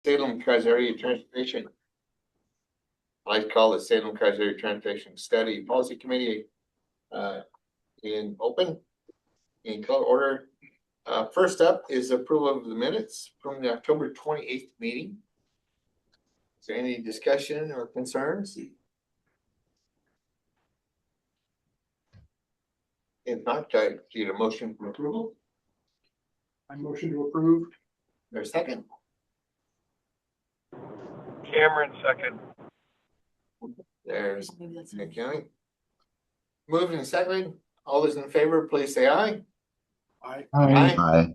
Salem-Keizer Transportation. I like to call the Salem-Keizer Transportation Study Policy Committee in call order. First up is approval of the minutes from the October 28th meeting. Is there any discussion or concerns? If not, I need a motion for approval. I motion to approve. There's a second. Cameron, second. There's Nick County. Moved and seconded. All those in favor, please say aye. Aye. Aye. Aye.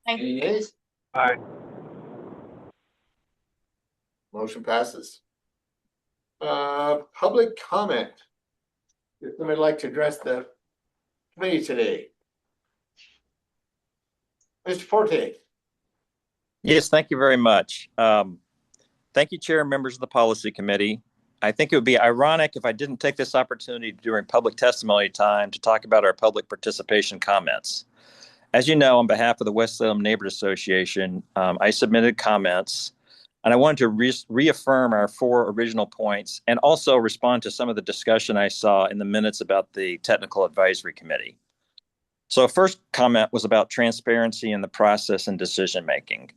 Any nays? Aye. Motion passes. Public comment. If somebody would like to address the committee today. Mr. Forte. Yes, thank you very much. Thank you, Chair and members of the Policy Committee. I think it would be ironic if I didn't take this opportunity during public testimony time to talk about our public participation comments. As you know, on behalf of the West Salem Neighborhood Association, I submitted comments, and I wanted to reaffirm our 4 original points and also respond to some of the discussion I saw in the minutes about the Technical Advisory Committee. So first comment was about transparency in the process and decision-making.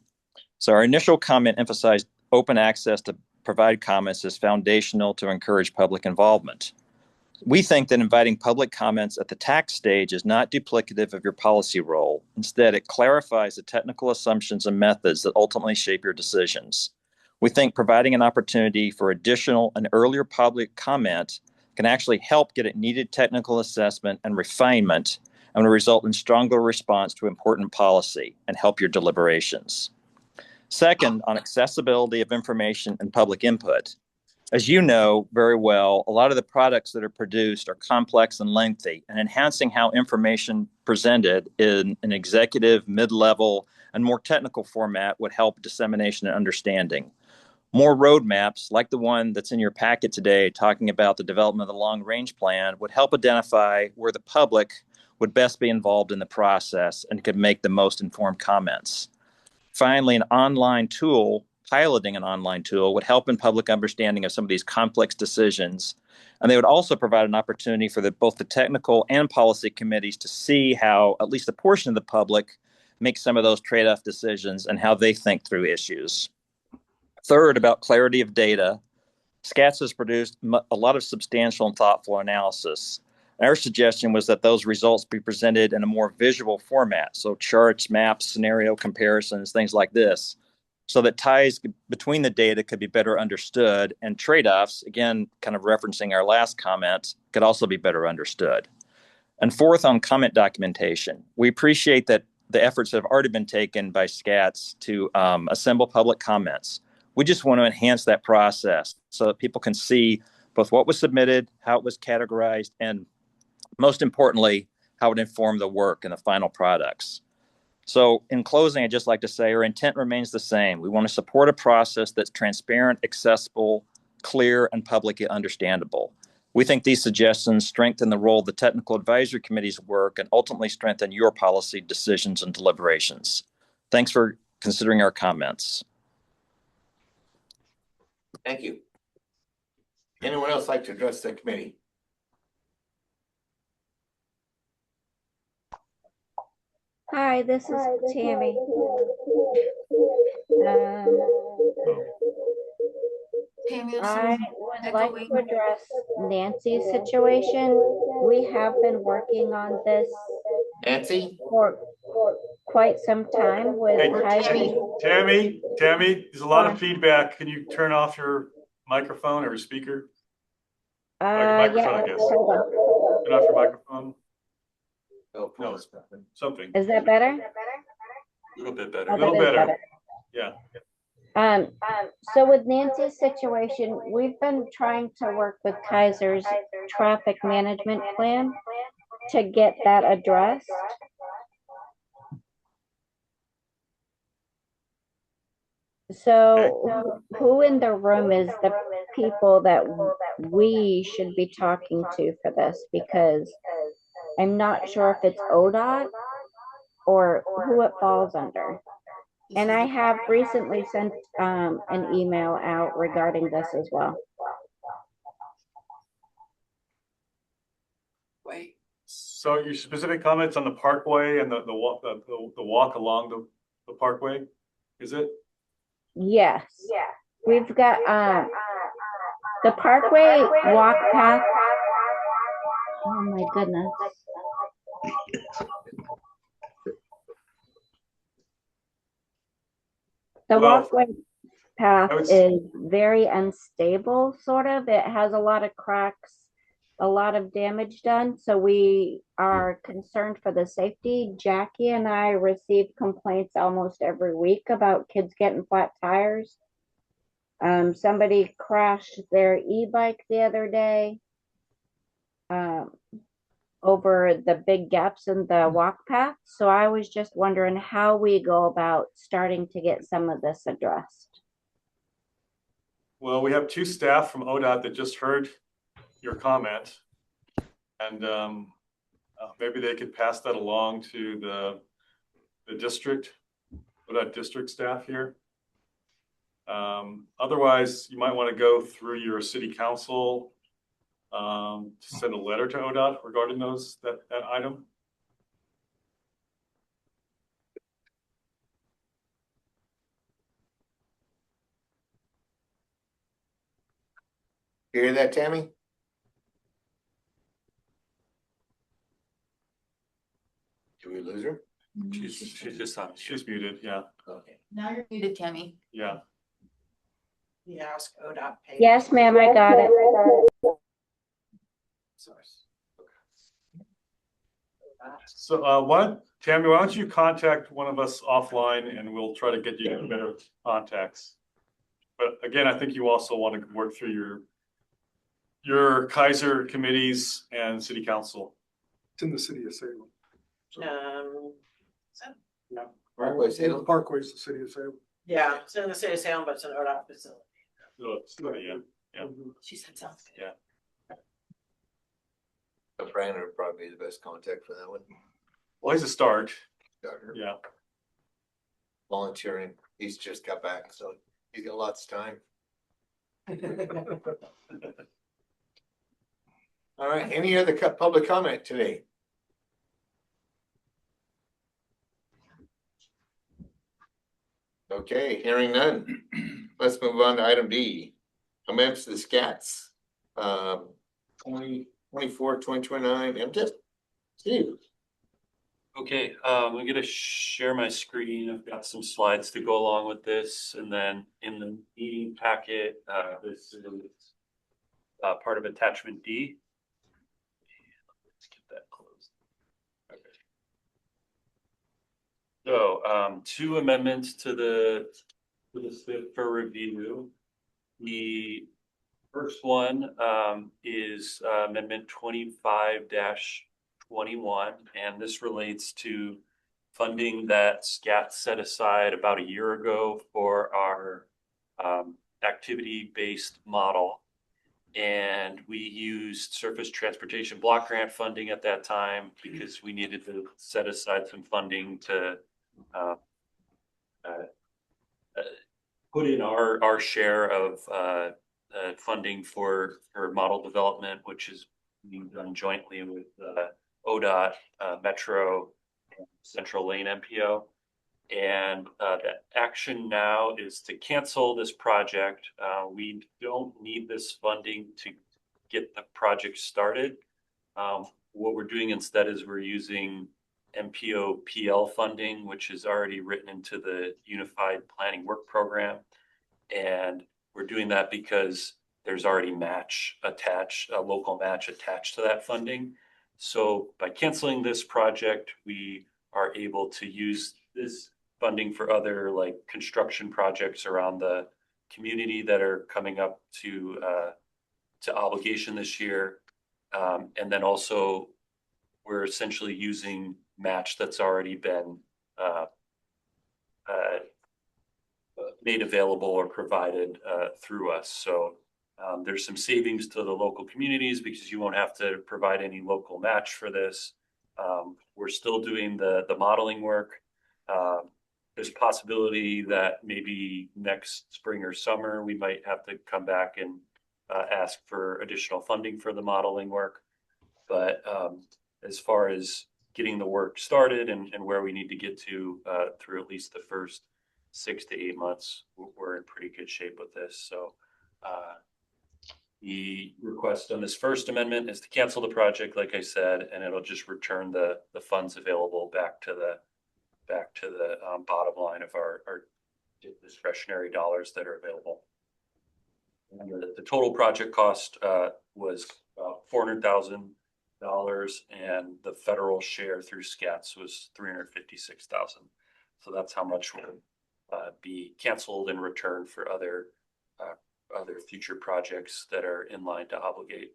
So our initial comment emphasized open access to provide comments is foundational to encourage public involvement. We think that inviting public comments at the tax stage is not duplicative of your policy role. Instead, it clarifies the technical assumptions and methods that ultimately shape your decisions. We think providing an opportunity for additional and earlier public comment can actually help get it needed technical assessment and refinement and will result in stronger response to important policy and help your deliberations. Second, on accessibility of information and public input. As you know very well, a lot of the products that are produced are complex and lengthy, and enhancing how information presented in an executive, mid-level, and more technical format would help dissemination and understanding. More roadmaps, like the one that's in your packet today, talking about the development of the long-range plan, would help identify where the public would best be involved in the process and could make the most informed comments. Finally, piloting an online tool would help in public understanding of some of these complex decisions. And they would also provide an opportunity for both the technical and policy committees to see how at least a portion of the public makes some of those trade-off decisions and how they think through issues. Third, about clarity of data, SKATS has produced a lot of substantial and thoughtful analysis. Our suggestion was that those results be presented in a more visual format, so charts, maps, scenario comparisons, things like this, so that ties between the data could be better understood and trade-offs, again, kind of referencing our last comment, could also be better understood. And fourth, on comment documentation, we appreciate that the efforts that have already been taken by SKATS to assemble public comments. We just want to enhance that process so that people can see both what was submitted, how it was categorized, and most importantly, how it informed the work and the final products. So in closing, I'd just like to say our intent remains the same. We want to support a process that's transparent, accessible, clear, and publicly understandable. We think these suggestions strengthen the role of the Technical Advisory Committee's work and ultimately strengthen your policy decisions and deliberations. Thanks for considering our comments. Thank you. Anyone else like to address the committee? Hi, this is Tammy. I would like to address Nancy's situation. We have been working on this Nancy? for quite some time with Tammy, there's a lot of feedback. Can you turn off your microphone or your speaker? Microphone, yeah, I guess. hold on. Turn off your microphone. No, Something. Is that better? A little bit better. Oh, A little that is better. Yeah. So with Nancy's situation, we've been trying to work with Keizer's traffic management plan to get that addressed. So who in the room is the people that we should be talking to for this? Because I'm not sure if it's ODOT or who it falls under. And I have recently sent an email out regarding this as well. Wait. So your specific comments on the parkway and the walk along the parkway, is it? Yes. We've got the parkway walk path. Oh my goodness. The Well, walkway path I would is very unstable, sort of. It has a lot of cracks, a lot of damage done. So we are concerned for the safety. Jackie and I receive complaints almost every week about kids getting flat tires. Somebody crashed their e-bike the other day over the big gaps in the walk path. So I was just wondering how we go about starting to get some of this addressed. Well, we have two staff from ODOT that just heard your comment. And maybe they could pass that along to the district, ODOT district staff here. Otherwise, you might want to go through your city council to send a letter to ODOT regarding that item. You hear that, Tammy? Did we lose her? She's just on. She's muted. Yeah. Okay. Now you're muted, Tammy. Yeah. You ask ODOT. pay. Yes, ma'am, I got it. So Tammy, why don't you contact one of us offline and we'll try to get you better contacts. But again, I think you also want to work through your Keizer committees and city council. It's in the city of Salem. Is that- Parkway, Salem? Parkway's the city of Salem. Yeah, it's in the city of Salem, but it's an ODOT facility. So, yeah. She said sounds good. Yeah. Brandon would probably be the best contact for that one. Well, he's a start. Doctor. Yeah. Volunteering. He's just got back, so he's got lots of time. All right, any other public comment today? Okay, hearing none. Let's move on to item D. Amendments to the SKATS. 2024-2029 MTIP. Steve. Okay, I'm gonna share my screen. I've got some slides to go along with this, and then in the meeting packet, this is part of attachment D. Let's get that closed. Okay. So, two amendments to the SIP for review. The first one is amendment 25-21, and this relates to funding that SKATS set aside about a year ago for our activity-based model. And we used surface transportation block grant funding at that time because we needed to set aside some funding to put in our share of funding for model development, which is being done jointly with ODOT, Metro, and Central Lane MPO. And the action now is to cancel this project. We don't need this funding to get the project started. What we're doing instead is we're using MPO PL funding, which is already written into the Unified Planning Work Program. And we're doing that because there's already a local match attached to that funding. So by canceling this project, we are able to use this funding for other like construction projects around the community that are coming up to obligation this year. And then also we're essentially using match that's already been made available or provided through us. So there's some savings to the local communities because you won't have to provide any local match for this. We're still doing the modeling work. there's possibility that maybe next spring or summer, we might have to come back and ask for additional funding for the modeling work. But as far as getting the work started and where we need to get to through at least the first 6 to 8 months, we're in pretty good shape with this. So the request on this first amendment is to cancel the project, like I said, and it'll just return the funds available back to the bottom line of our discretionary dollars that are available. And the total project cost was $400,000, and the federal share through SKATS was $356,000. So that's how much will be canceled in return for other future projects that are in line to obligate.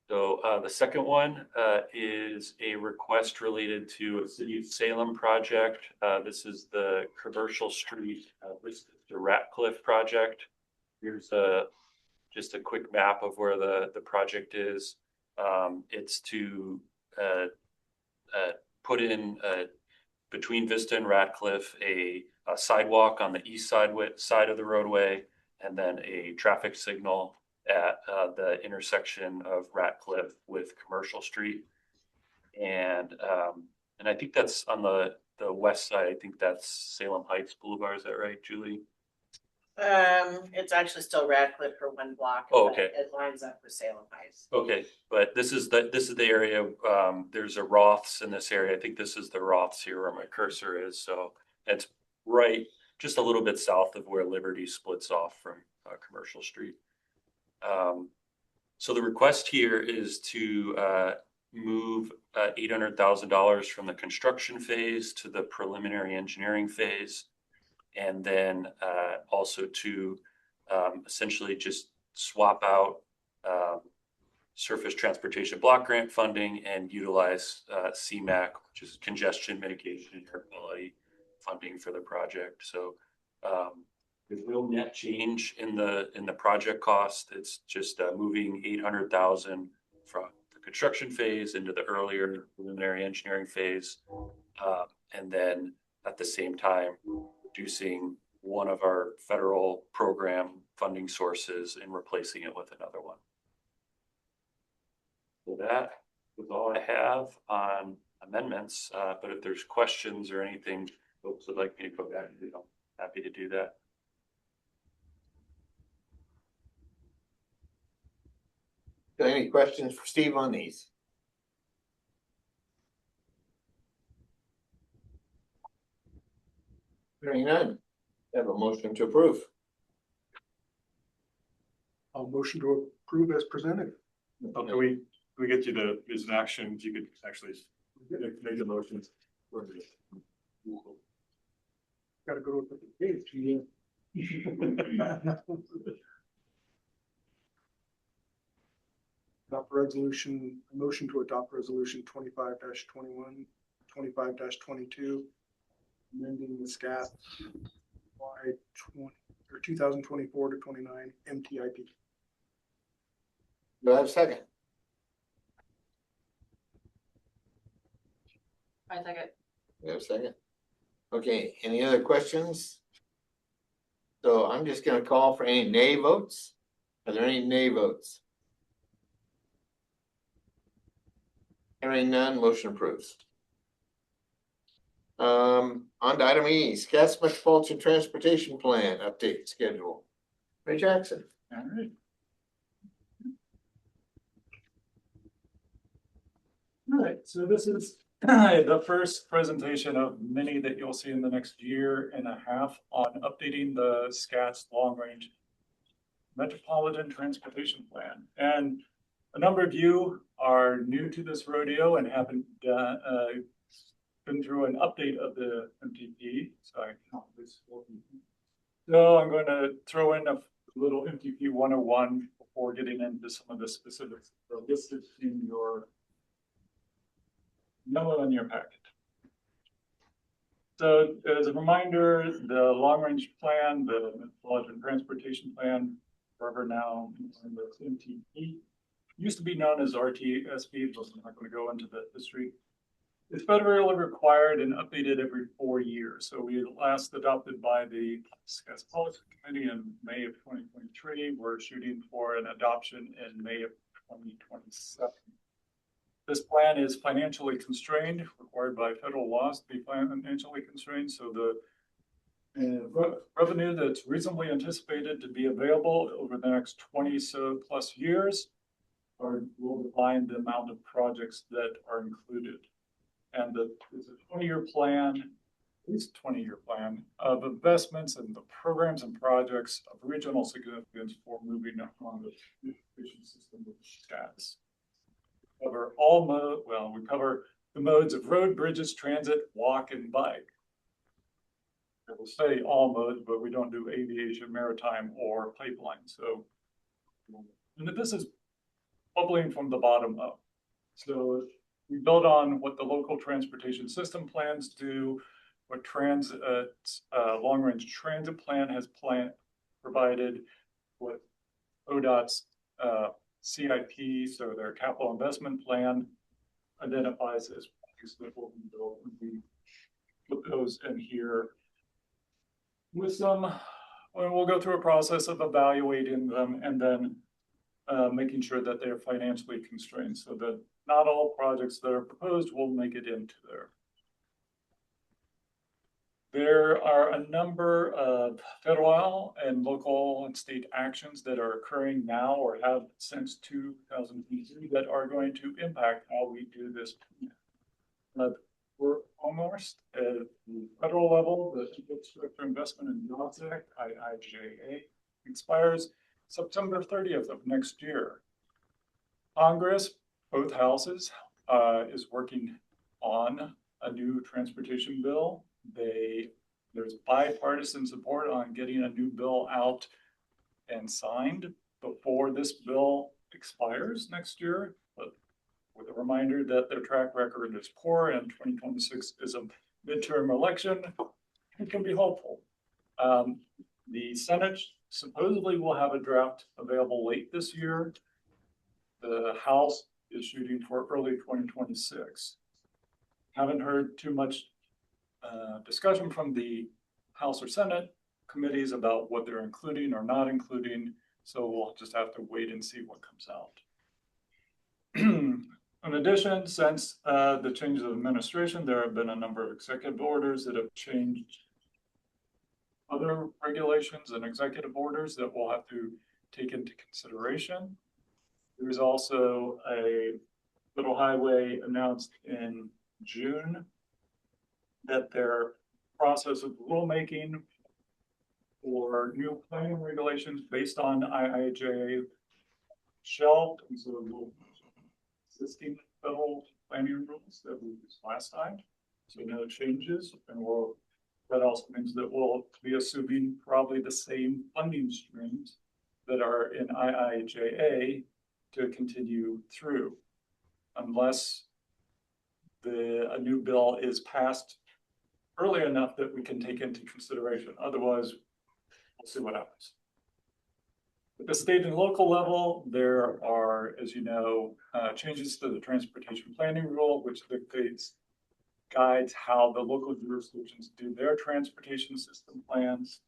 So the second one is a request related to a City of Salem project. This is the commercial street, the Ratcliffe project. Here's just a quick map of where the project is. It's to put in between Vista and Ratcliffe a sidewalk on the east side of the roadway, and then a traffic signal at the intersection of Ratcliffe with Commercial Street. And I think that's on the west side. I think that's Salem Heights Boulevard. Is that right, Julie? It's actually still Radcliffe for one block. Oh, okay. It lines up with Salem Heights. Okay, but this is the area. There's a Roth's in this area. I think this is the Roth's here where my cursor is. So it's right just a little bit south of where Liberty splits off from Commercial Street. So the request here is to move $800,000 from the construction phase to the preliminary engineering phase, and then also to essentially just swap out surface transportation block grant funding and utilize CMAQ, which is congestion mitigation and air quality funding for the project. So there's no net change in the project cost. It's just moving $800,000 from the construction phase into the earlier preliminary engineering phase, and then at the same time reducing one of our federal program funding sources and replacing it with another one. So that is all I have on amendments. But if there's questions or anything folks would like me to go back and do, I'm happy to do that. Any questions for Steve on these? Hearing none. Have a motion to approve. I'll motion to approve as presented. Oh, can we get you to, as an action, if you could actually make the motions. Gotta go to the page. Adopt resolution, motion to adopt resolution 25-21, 25-22, amending the SKATS Y 2024 to 29 MTIP. Do I have a second? I second. We have a second. Okay, any other questions? So I'm just gonna call for any nay votes. Are there any nay votes? Hearing none, motion approves. On to item E, SKATS Metropolitan Transportation Plan update schedule. Ray Jackson. All right. All right, so this is the first presentation of many that you'll see in the next year and a half on updating the SKATS long range Metropolitan Transportation Plan. And a number of you are new to this rodeo and haven't been through an update of the MTP. So I'm going to throw in a little MTP 101 before getting into some of the specifics listed in your memo in your packet. So as a reminder, the long range plan, the Metropolitan Transportation Plan, forever now with MTP, used to be known as RTSP, but I'm not going to go into the history. It's federally required and updated every 4 years. So we last adopted by the SKATS Policy Committee in May of 2023. We're shooting for an adoption in May of 2027. This plan is financially constrained, required by federal laws to be financially constrained. So the revenue that's reasonably anticipated to be available over the next 20 so plus years will define the amount of projects that are included. And it's a 20-year plan, at least 20-year plan of investments in the programs and projects of regional significance for moving on the transportation system with SKATS. We cover the modes of road, bridges, transit, walk, and bike. I will say all modes, but we don't do aviation, maritime, or pipeline. So, and this is bubbling from the bottom up. So we build on what the local transportation system plans do, what long-range transit plan has provided, what ODOT's CIP, so their capital investment plan, identifies as what will be built. We put those in here with some, we'll go through a process of evaluating them and then making sure that they're financially constrained so that not all projects that are proposed will make it into there. There are a number of federal and local and state actions that are occurring now or have since 2023 that are going to impact how we do this. We're almost at the federal level. The Infrastructure Investment and Jobs Act, IIJA, expires September 30th of next year. Congress, both houses, is working on a new transportation bill. There's bipartisan support on getting a new bill out and signed before this bill expires next year, but with a reminder that their track record is poor and 2026 is a midterm election, it can be hopeful. The Senate supposedly will have a draft available late this year. The House is shooting for early 2026. Haven't heard too much discussion from the House or Senate committees about what they're including or not including, so we'll just have to wait and see what comes out. In addition, since the change of administration, there have been a number of executive orders that have changed other regulations and executive orders that we'll have to take into consideration. There's also a Federal Highway announced in June that their process of rulemaking for new planning regulations based on IIJA shelved, and so we'll existing federal planning rules that we used last time. So no changes, and that also means that we'll be assuming probably the same funding streams that are in IIJA to continue through, unless a new bill is passed early enough that we can take into consideration. Otherwise, we'll see what happens. At the state and local level, there are, as you know, changes to the transportation planning rule, which guides how the local jurisdictions do their transportation system plans.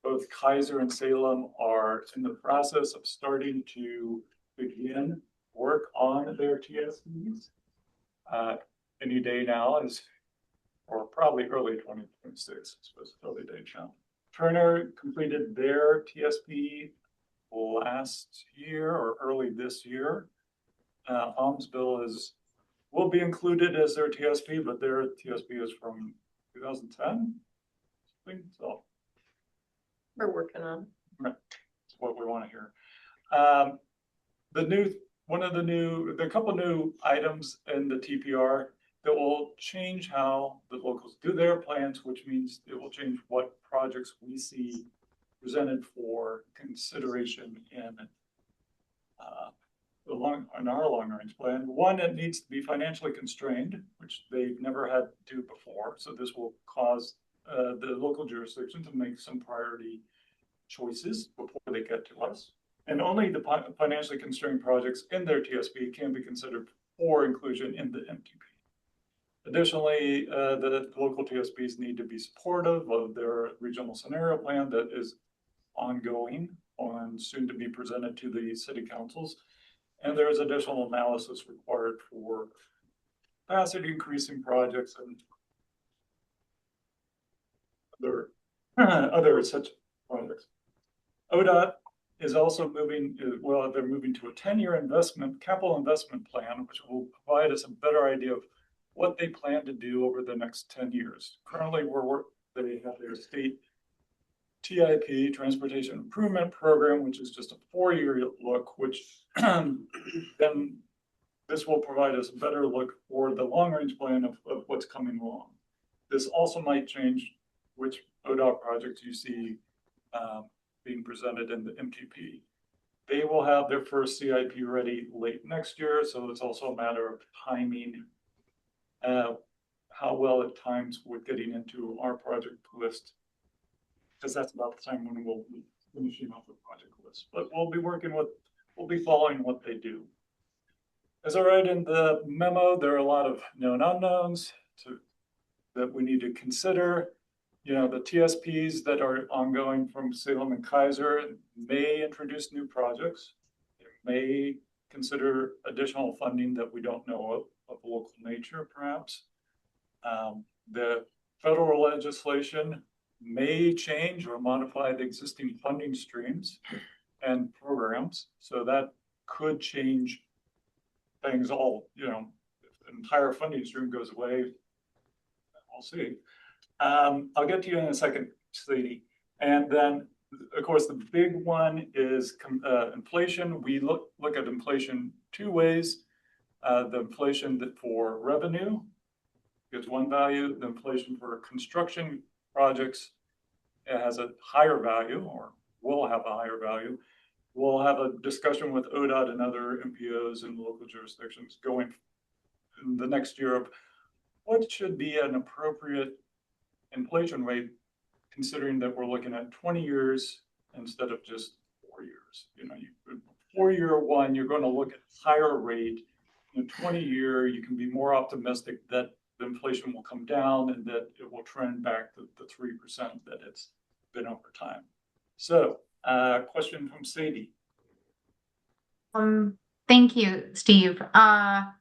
Both Keizer and Salem are in the process of starting to begin work on their TSPs. Any day now or probably early 2026, I suppose it's early day now. Turner completed their TSP last year or early this year. Almsville will be included as their TSP, but their TSP is from 2010. So We're working on. right, that's what we want to hear. The couple new items in the TPR that will change how the locals do their plans, which means it will change what projects we see presented for consideration in our long-range plan. One, it needs to be financially constrained, which they've never had to do before. So this will cause the local jurisdiction to make some priority choices before they get to us. And only the financially constrained projects in their TSP can be considered for inclusion in the MTP. Additionally, the local TSPs need to be supportive of their regional scenario plan that is ongoing and soon to be presented to the city councils. And there is additional analysis required for capacity increasing projects and other such projects. ODOT is also moving, well, they're moving to a 10-year capital investment plan, which will provide us a better idea of what they plan to do over the next 10 years. Currently, they have their state TIP, Transportation Improvement Program, which is just a 4-year look, which then this will provide us a better look for the long-range plan of what's coming along. This also might change which ODOT projects you see being presented in the MTP. They will have their first CIP ready late next year, so it's also a matter of timing, how well it times with getting into our project list, because that's about the time when we'll be finishing off the project list. But we'll be following what they do. As I write in the memo, there are a lot of known unknowns that we need to consider. You know, the TSPs that are ongoing from Salem-Keizer may introduce new projects. They may consider additional funding that we don't know of local nature, perhaps. The federal legislation may change or modify the existing funding streams and programs. So that could change things all, you know, if the entire funding stream goes away, we'll see. I'll get to you in a second, Sadie. And then, of course, the big one is inflation. We look at inflation two ways. The inflation for revenue gives one value. The inflation for construction projects has a higher value, or will have a higher value. We'll have a discussion with ODOT and other MPOs and local jurisdictions going in the next year of what should be an appropriate inflation rate, considering that we're looking at 20 years instead of just 4 years. You know, 4-year one, you're going to look at higher rate. In 20-year, you can be more optimistic that the inflation will come down and that it will trend back to the 3% that it's been over time. So, question from Sadie. Thank you, Steve. Oh,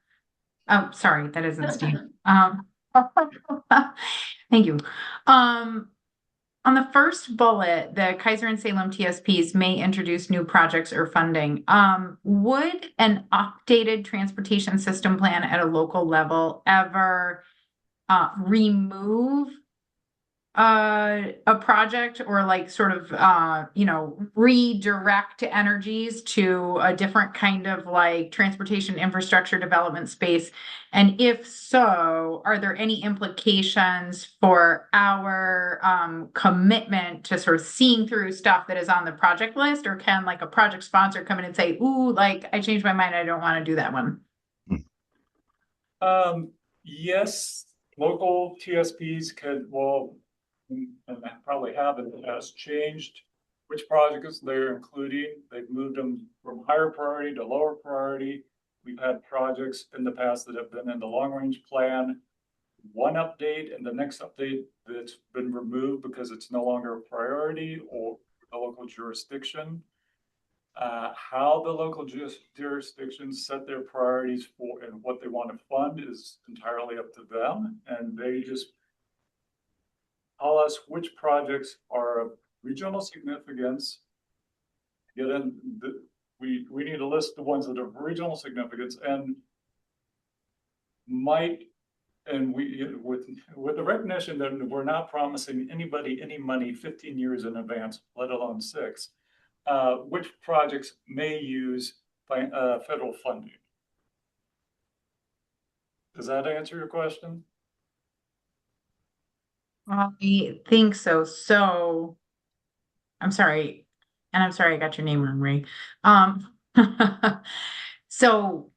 sorry, that isn't Steve. Thank you. On the first bullet, the Keizer and Salem TSPs may introduce new projects or funding. Would an updated transportation system plan at a local level ever remove a project, or like sort of redirect energies to a different kind of like transportation infrastructure development space? And if so, are there any implications for our commitment to sort of seeing through stuff that is on the project list? Or can like a project sponsor come in and say, ooh, like I changed my mind, I don't want to do that one? Yes, local TSPs could, well, and probably have in the past, changed which projects they're including. They've moved them from higher priority to lower priority. We've had projects in the past that have been in the long range plan, one update, and the next update that's been removed because it's no longer a priority or the local jurisdiction. How the local jurisdictions set their priorities for and what they want to fund is entirely up to them, and they just tell us which projects are of regional significance. Get in we need to list the ones that are of regional significance and might, and we with the recognition that we're not promising anybody any money 15 years in advance, let alone 6. Which projects may use federal funding? Does that answer your question? I think so. So I'm sorry. And I'm sorry I got your name wrong, Ray. So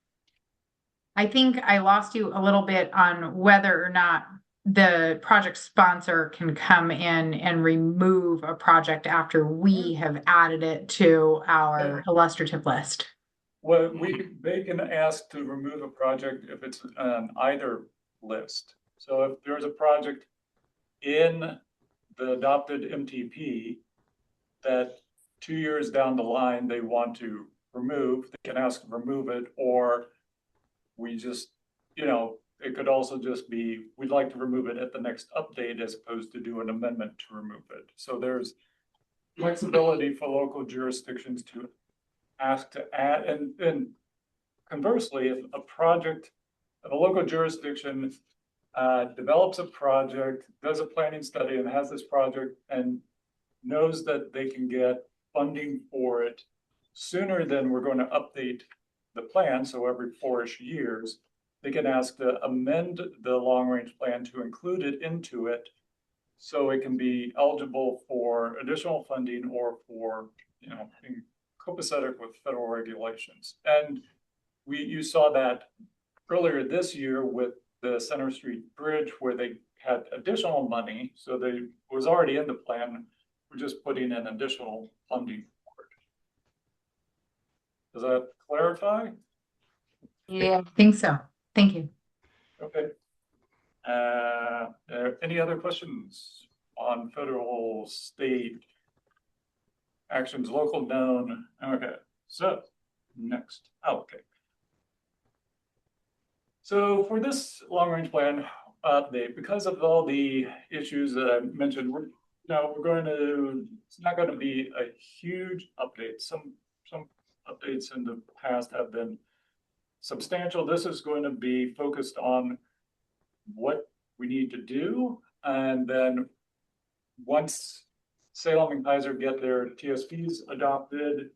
I think I lost you a little bit on whether or not the project sponsor can come in and remove a project after we have added it to our illustrative list. Well, they can ask to remove a project if it's either list. So if there's a project in the adopted MTP that 2 years down the line they want to remove, they can ask to remove it, or we just, it could also just be, we'd like to remove it at the next update as opposed to do an amendment to remove it. So there's flexibility for local jurisdictions to ask to add, and conversely, if a local jurisdiction develops a project, does a planning study and has this project and knows that they can get funding for it sooner than we're going to update the plan, so every 4-ish years, they can ask to amend the long-range plan to include it into it so it can be eligible for additional funding or for, being copacetic with federal regulations. And you saw that earlier this year with the Center Street Bridge where they had additional money, so they was already in the plan. We're just putting in additional funding for it. Does that clarify? Yeah, I think so. Thank you. Okay. Any other questions on federal, state actions, local, known? Okay, so next. Oh, okay. So for this long-range plan update, because of all the issues that I mentioned, it's not going to be a huge update. Some updates in the past have been substantial. This is going to be focused on what we need to do. And then once Salem and Keizer get their TSPs adopted,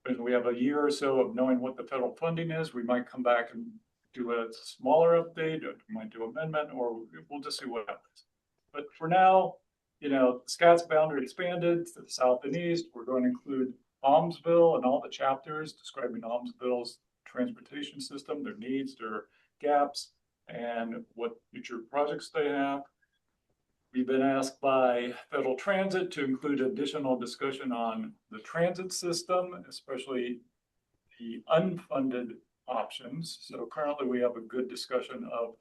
and we have a year or so of knowing what the federal funding is, we might come back and do a smaller update, or we might do amendment, or we'll just see what happens. But for now, SKATS boundary expanded to the south and east. We're going to include Almsville and all the chapters describing Almsville's transportation system, their needs, their gaps, and what future projects they have. We've been asked by Federal Transit to include additional discussion on the transit system, especially the unfunded options. So currently we have a good discussion of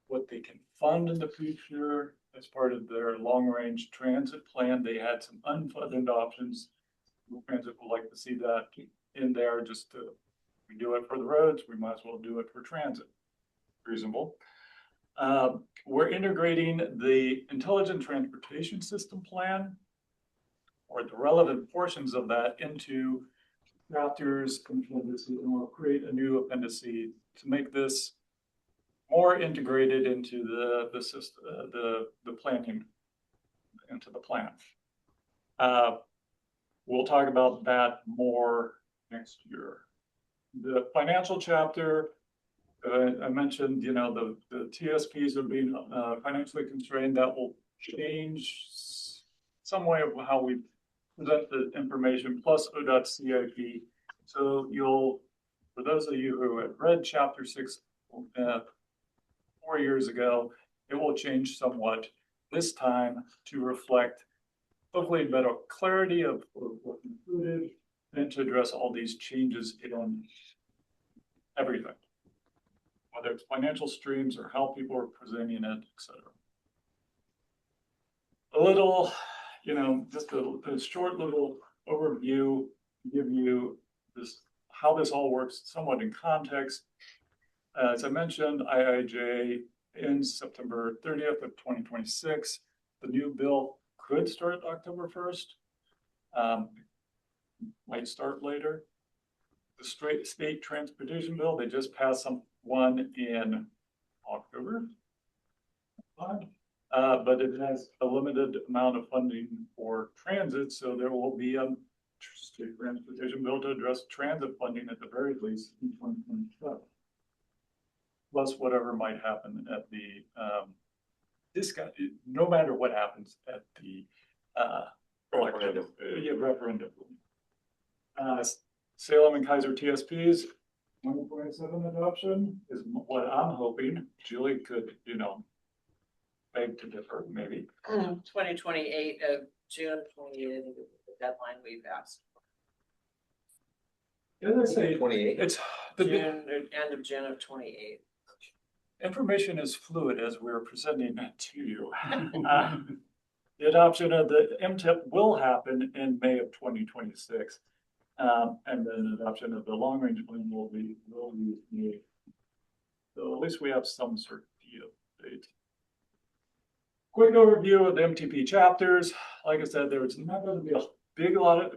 what they can fund in the future as part of their long-range transit plan. They had some unfunded options. Transit would like to see that in there. Just to, we do it for the roads, we might as well do it for transit. Reasonable. We're integrating the Intelligent Transportation System Plan, or the relevant portions of that, into chapters, and we'll create a new appendice to make this more integrated into the system, the planning, into the plan. We'll talk about that more next year. The financial chapter, I mentioned, the TSPs are being financially constrained. That will change some way of how we present the information, plus ODOT CIP. So for those of you who have read chapter 6 4 years ago, it will change somewhat this time to reflect hopefully better clarity of what's included and to address all these changes in everything, whether it's financial streams or how people are presenting it, etc. A little, just a short little overview, give you how this all works somewhat in context. As I mentioned, IIJ ends September 30th of 2026. The new bill could start October 1st, might start later. The state transportation bill, they just passed one in October, but it has a limited amount of funding for transit, so there will be a state transportation bill to address transit funding at the very least in 2027. Plus whatever might happen at the no matter what happens at the referendum. Salem and Keizer TSPs, 2027 adoption is what I'm hoping. Julie could, beg to differ, maybe. 2028 of June 28th, the deadline we've asked. As I say, 28. it's June, end of June of 28. information is fluid as we're presenting it to you. The adoption of the MTIP will happen in May of 2026. And then adoption of the long range plan will be May. So at least we have some certainty of date. Quick overview of the MTP chapters. Like I said, there is not going to be a lot of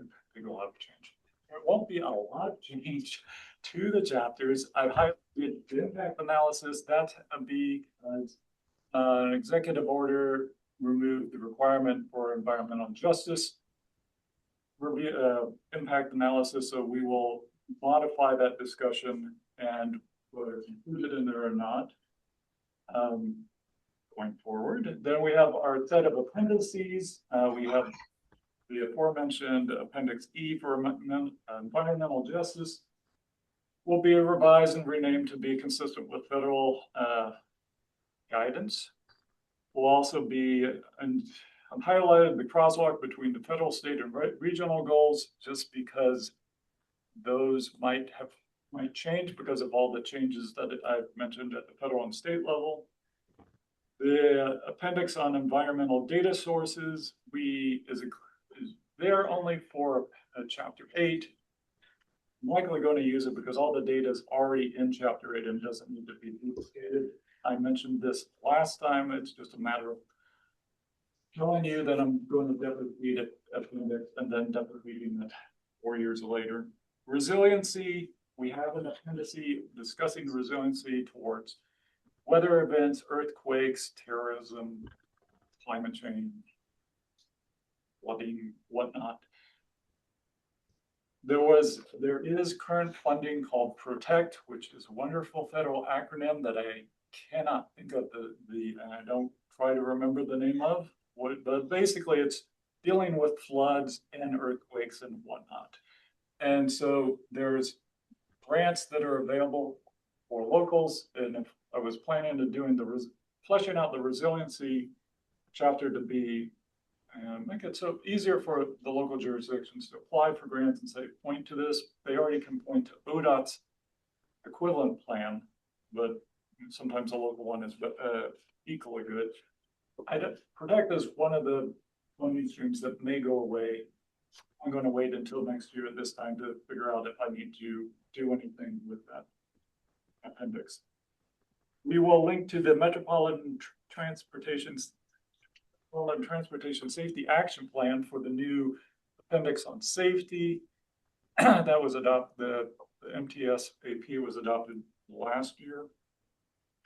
change. There won't be a lot of change to the chapters. I've highlighted the impact analysis. That's because an executive order removed the requirement for environmental justice review, impact analysis. So we will modify that discussion and whether it's included in there or not. Going forward, then we have our set of appendices. We have the aforementioned Appendix E for environmental justice will be revised and renamed to be consistent with federal guidance. Will also be, and I've highlighted the crosswalk between the federal, state, and regional goals, just because those might change because of all the changes that I've mentioned at the federal and state level. The appendix on environmental data sources is there only for chapter 8. I'm likely going to use it because all the data is already in chapter 8 and doesn't need to be duplicated. I mentioned this last time. It's just a matter of telling you that I'm going to deprecate it appendix and then deprecating it 4 years later. Resiliency, we have an appendix discussing resiliency towards weather events, earthquakes, terrorism, climate change, flooding, whatnot. There is current funding called PROTECT, which is a wonderful federal acronym that I cannot think of and I don't try to remember the name of. But basically it's dealing with floods and earthquakes and whatnot. And so there's grants that are available for locals. And if I was planning to doing fleshing out the resiliency chapter to be, make it so easier for the local jurisdictions to apply for grants and say, point to this. They already can point to ODOT's equivalent plan, but sometimes a local one is equally good. PROTECT is one of the funding streams that may go away. I'm going to wait until next year at this time to figure out if I need to do anything with that appendix. We will link to the Metropolitan Transportation Safety Action Plan for the new appendix on safety. That was adopted, the MTSAP was adopted last year.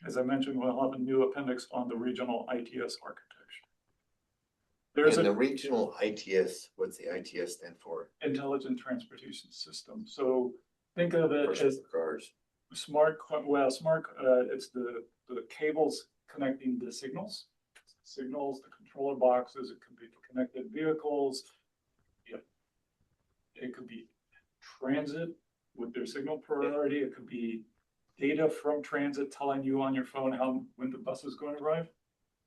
As I mentioned, we'll have a new appendix on the regional ITS architecture. There's the regional ITS, what's the ITS stand for? Intelligent Transportation System. So think of it as cars. it's the cables connecting the signals, the controller boxes. It could be for connected vehicles. It could be transit with their signal priority. It could be data from transit telling you on your phone when the bus is going to arrive.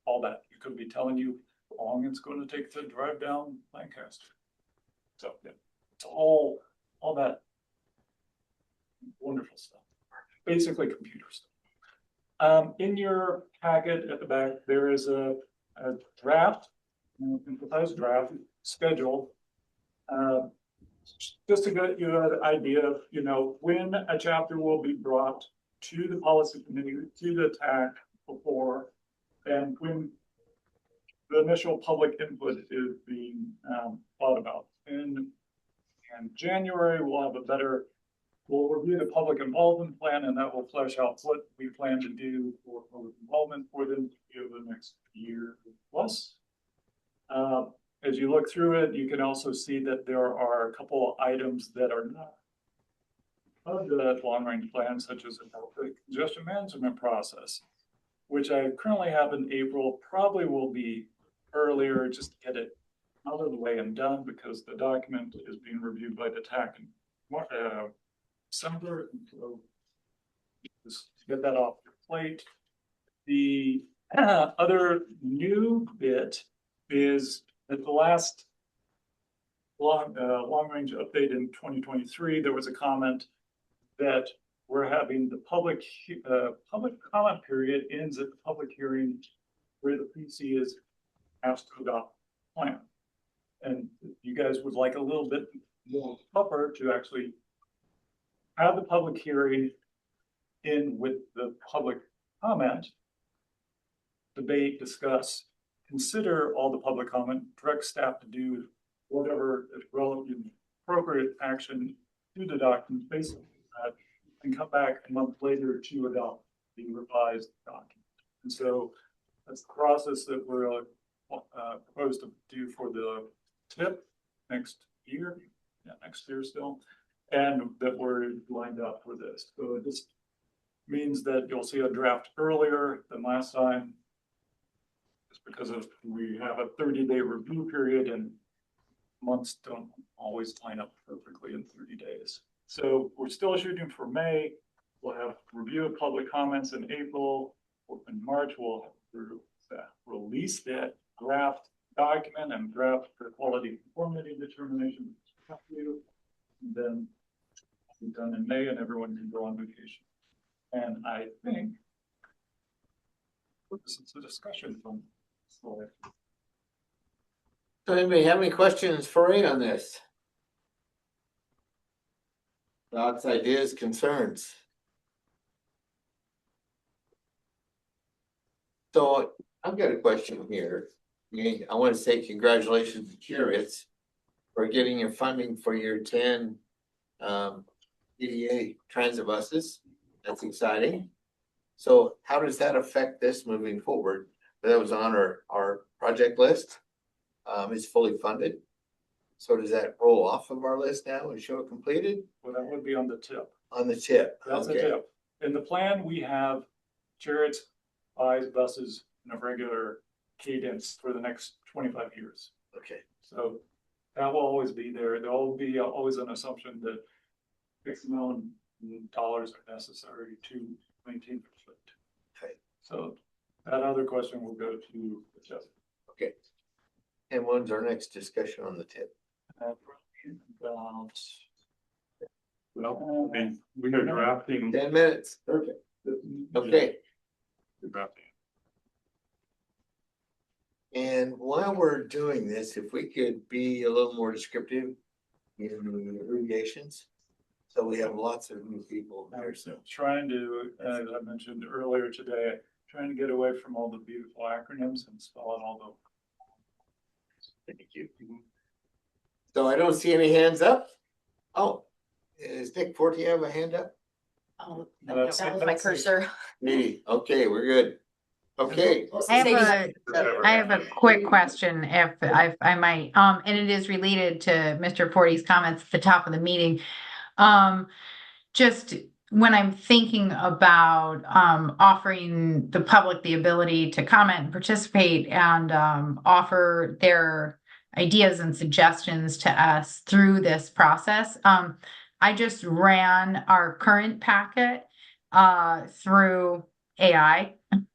All that. It could be telling you how long it's going to take to drive down Lancaster. So yeah, it's all that wonderful stuff. Basically computer stuff. In your packet at the back, there is a draft, emphasized draft schedule. Just to get you an idea of, when a chapter will be brought to the policy committee, to the TAC before, and when the initial public input is being thought about. In January, we'll review the public involvement plan, and that will flesh out what we plan to do for public involvement for the next year plus. As you look through it, you can also see that there are a couple of items that are not of the long-range plan, such as the congestion management process, which I currently have in April, probably will be earlier, just to get it out of the way and done, because the document is being reviewed by the TAC in December. So just to get that off your plate. The other new bit is at the last long range update in 2023, there was a comment that we're having the public comment period ends at the public hearing where the PC is asked to adopt the plan. And you guys would like a little bit more buffer to actually have the public hearing in with the public comment, debate, discuss, consider all the public comment, direct staff to do whatever is relevant, appropriate action to the document based on that, and come back a month later to adopt the revised document. And so that's the process that we're proposed to do for the TIP next year, still, and that we're lined up for this. So it just means that you'll see a draft earlier than last time, just because of we have a 30-day review period and months don't always line up perfectly in 30 days. So we're still shooting for May. We'll have review of public comments in April. In March, we'll release that draft document and draft for quality conformity determination. And then we'll be done in May and everyone can go on vacation. And I think this is a discussion from slide. So anybody have any questions for Ray on this? Thoughts, ideas, concerns? So I've got a question here. I want to say congratulations to Chariots for getting your funding for your 10 EDA transit buses. That's exciting. So how does that affect this moving forward? That was on our project list. It's fully funded. So does that roll off of our list now and show it completed? Well, that would be on the tip. On the tip. That's Okay. a tip. In the plan, we have Chariots buys buses in a regular cadence for the next 25 years. Okay. So that will always be there. There will be always an assumption that fixed amount of dollars are necessary to maintain the fleet. Okay. So that other question will go to the Jeff. Okay. And when's our next discussion on the tip? About, well, I mean, we are drafting. 10 minutes. Perfect. Okay. We're drafting. And while we're doing this, if we could be a little more descriptive in the abbreviations. So we have lots of new people there. So Trying to, as I mentioned earlier today, trying to get away from all the beautiful acronyms and spell out all the. thank you. So I don't see any hands up. Oh, is Nick Forte have a hand up? Oh, No, that was my cursor. Maybe. Okay, we're good. Okay. I have a quick question if I might, and it is related to Mr. Forty's comments at the top of the meeting. Just when I'm thinking about offering the public the ability to comment and participate and offer their ideas and suggestions to us through this process, I just ran our current packet through AI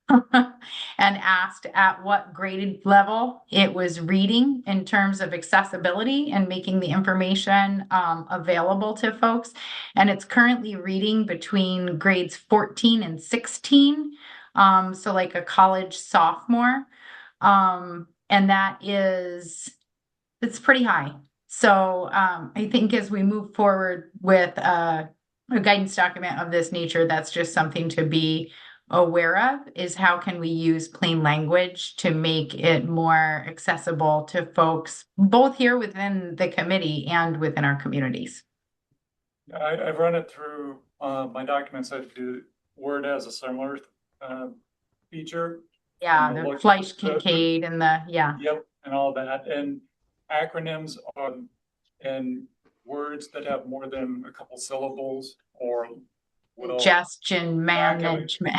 and asked at what graded level it was reading in terms of accessibility and making the information available to folks. And it's currently reading between grades 14 and 16. So like a college sophomore. And it's pretty high. So I think as we move forward with a guidance document of this nature, that's just something to be aware of, is how can we use plain language to make it more accessible to folks, both here within the committee and within our communities. I've run it through my documents. I do Word has a similar feature. Yeah, And the look- Fleisch Kincaid and Yep, and all that. And acronyms and words that have more than a couple syllables or Congestion management.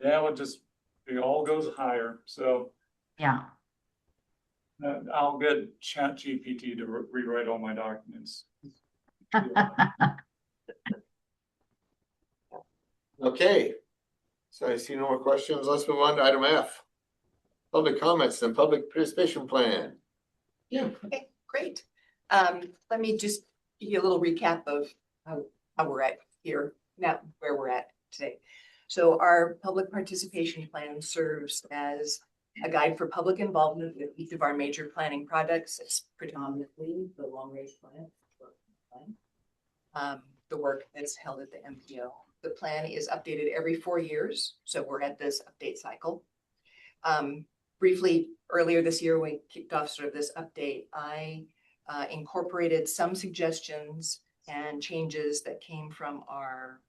Yeah, it all goes higher. So Yeah. I'll get ChatGPT to rewrite all my documents. Okay. So I see no more questions. Let's move on to item F. Public comments and public participation plan. Yeah. Okay, great. Let me just give you a little recap of how we're at here now where we're at today. So our public participation plan serves as a guide for public involvement with each of our major planning projects. It's predominantly the long range plan. The work that's held at the MPO. The plan is updated every 4 years. So we're at this update cycle. Briefly, earlier this year, when we kicked off sort of this update, I incorporated some suggestions and changes that came from our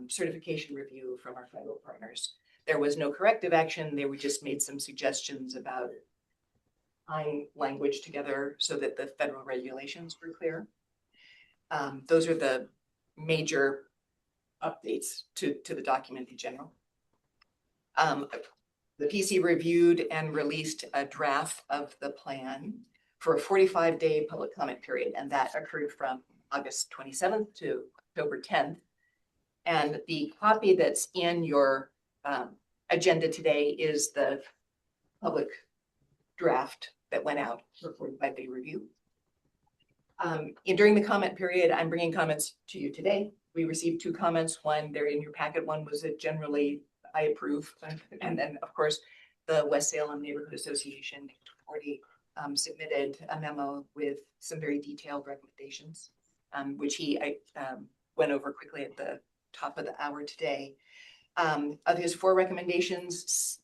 certification review from our federal partners. There was no corrective action. They just made some suggestions about tying language together so that the federal regulations were clear. Those are the major updates to the document in general. The PC reviewed and released a draft of the plan for a 45-day public comment period, and that occurred from August 27th to October 10th. And the copy that's in your agenda today is the public draft that went out for 45-day review. During the comment period, I'm bringing comments to you today. We received 2 comments. One, they're in your packet. One was a generally I approve. And then, of course, the West Salem Neighborhood Association already submitted a memo with some very detailed recommendations, which he went over quickly at the top of the hour today. Of his 4 recommendations,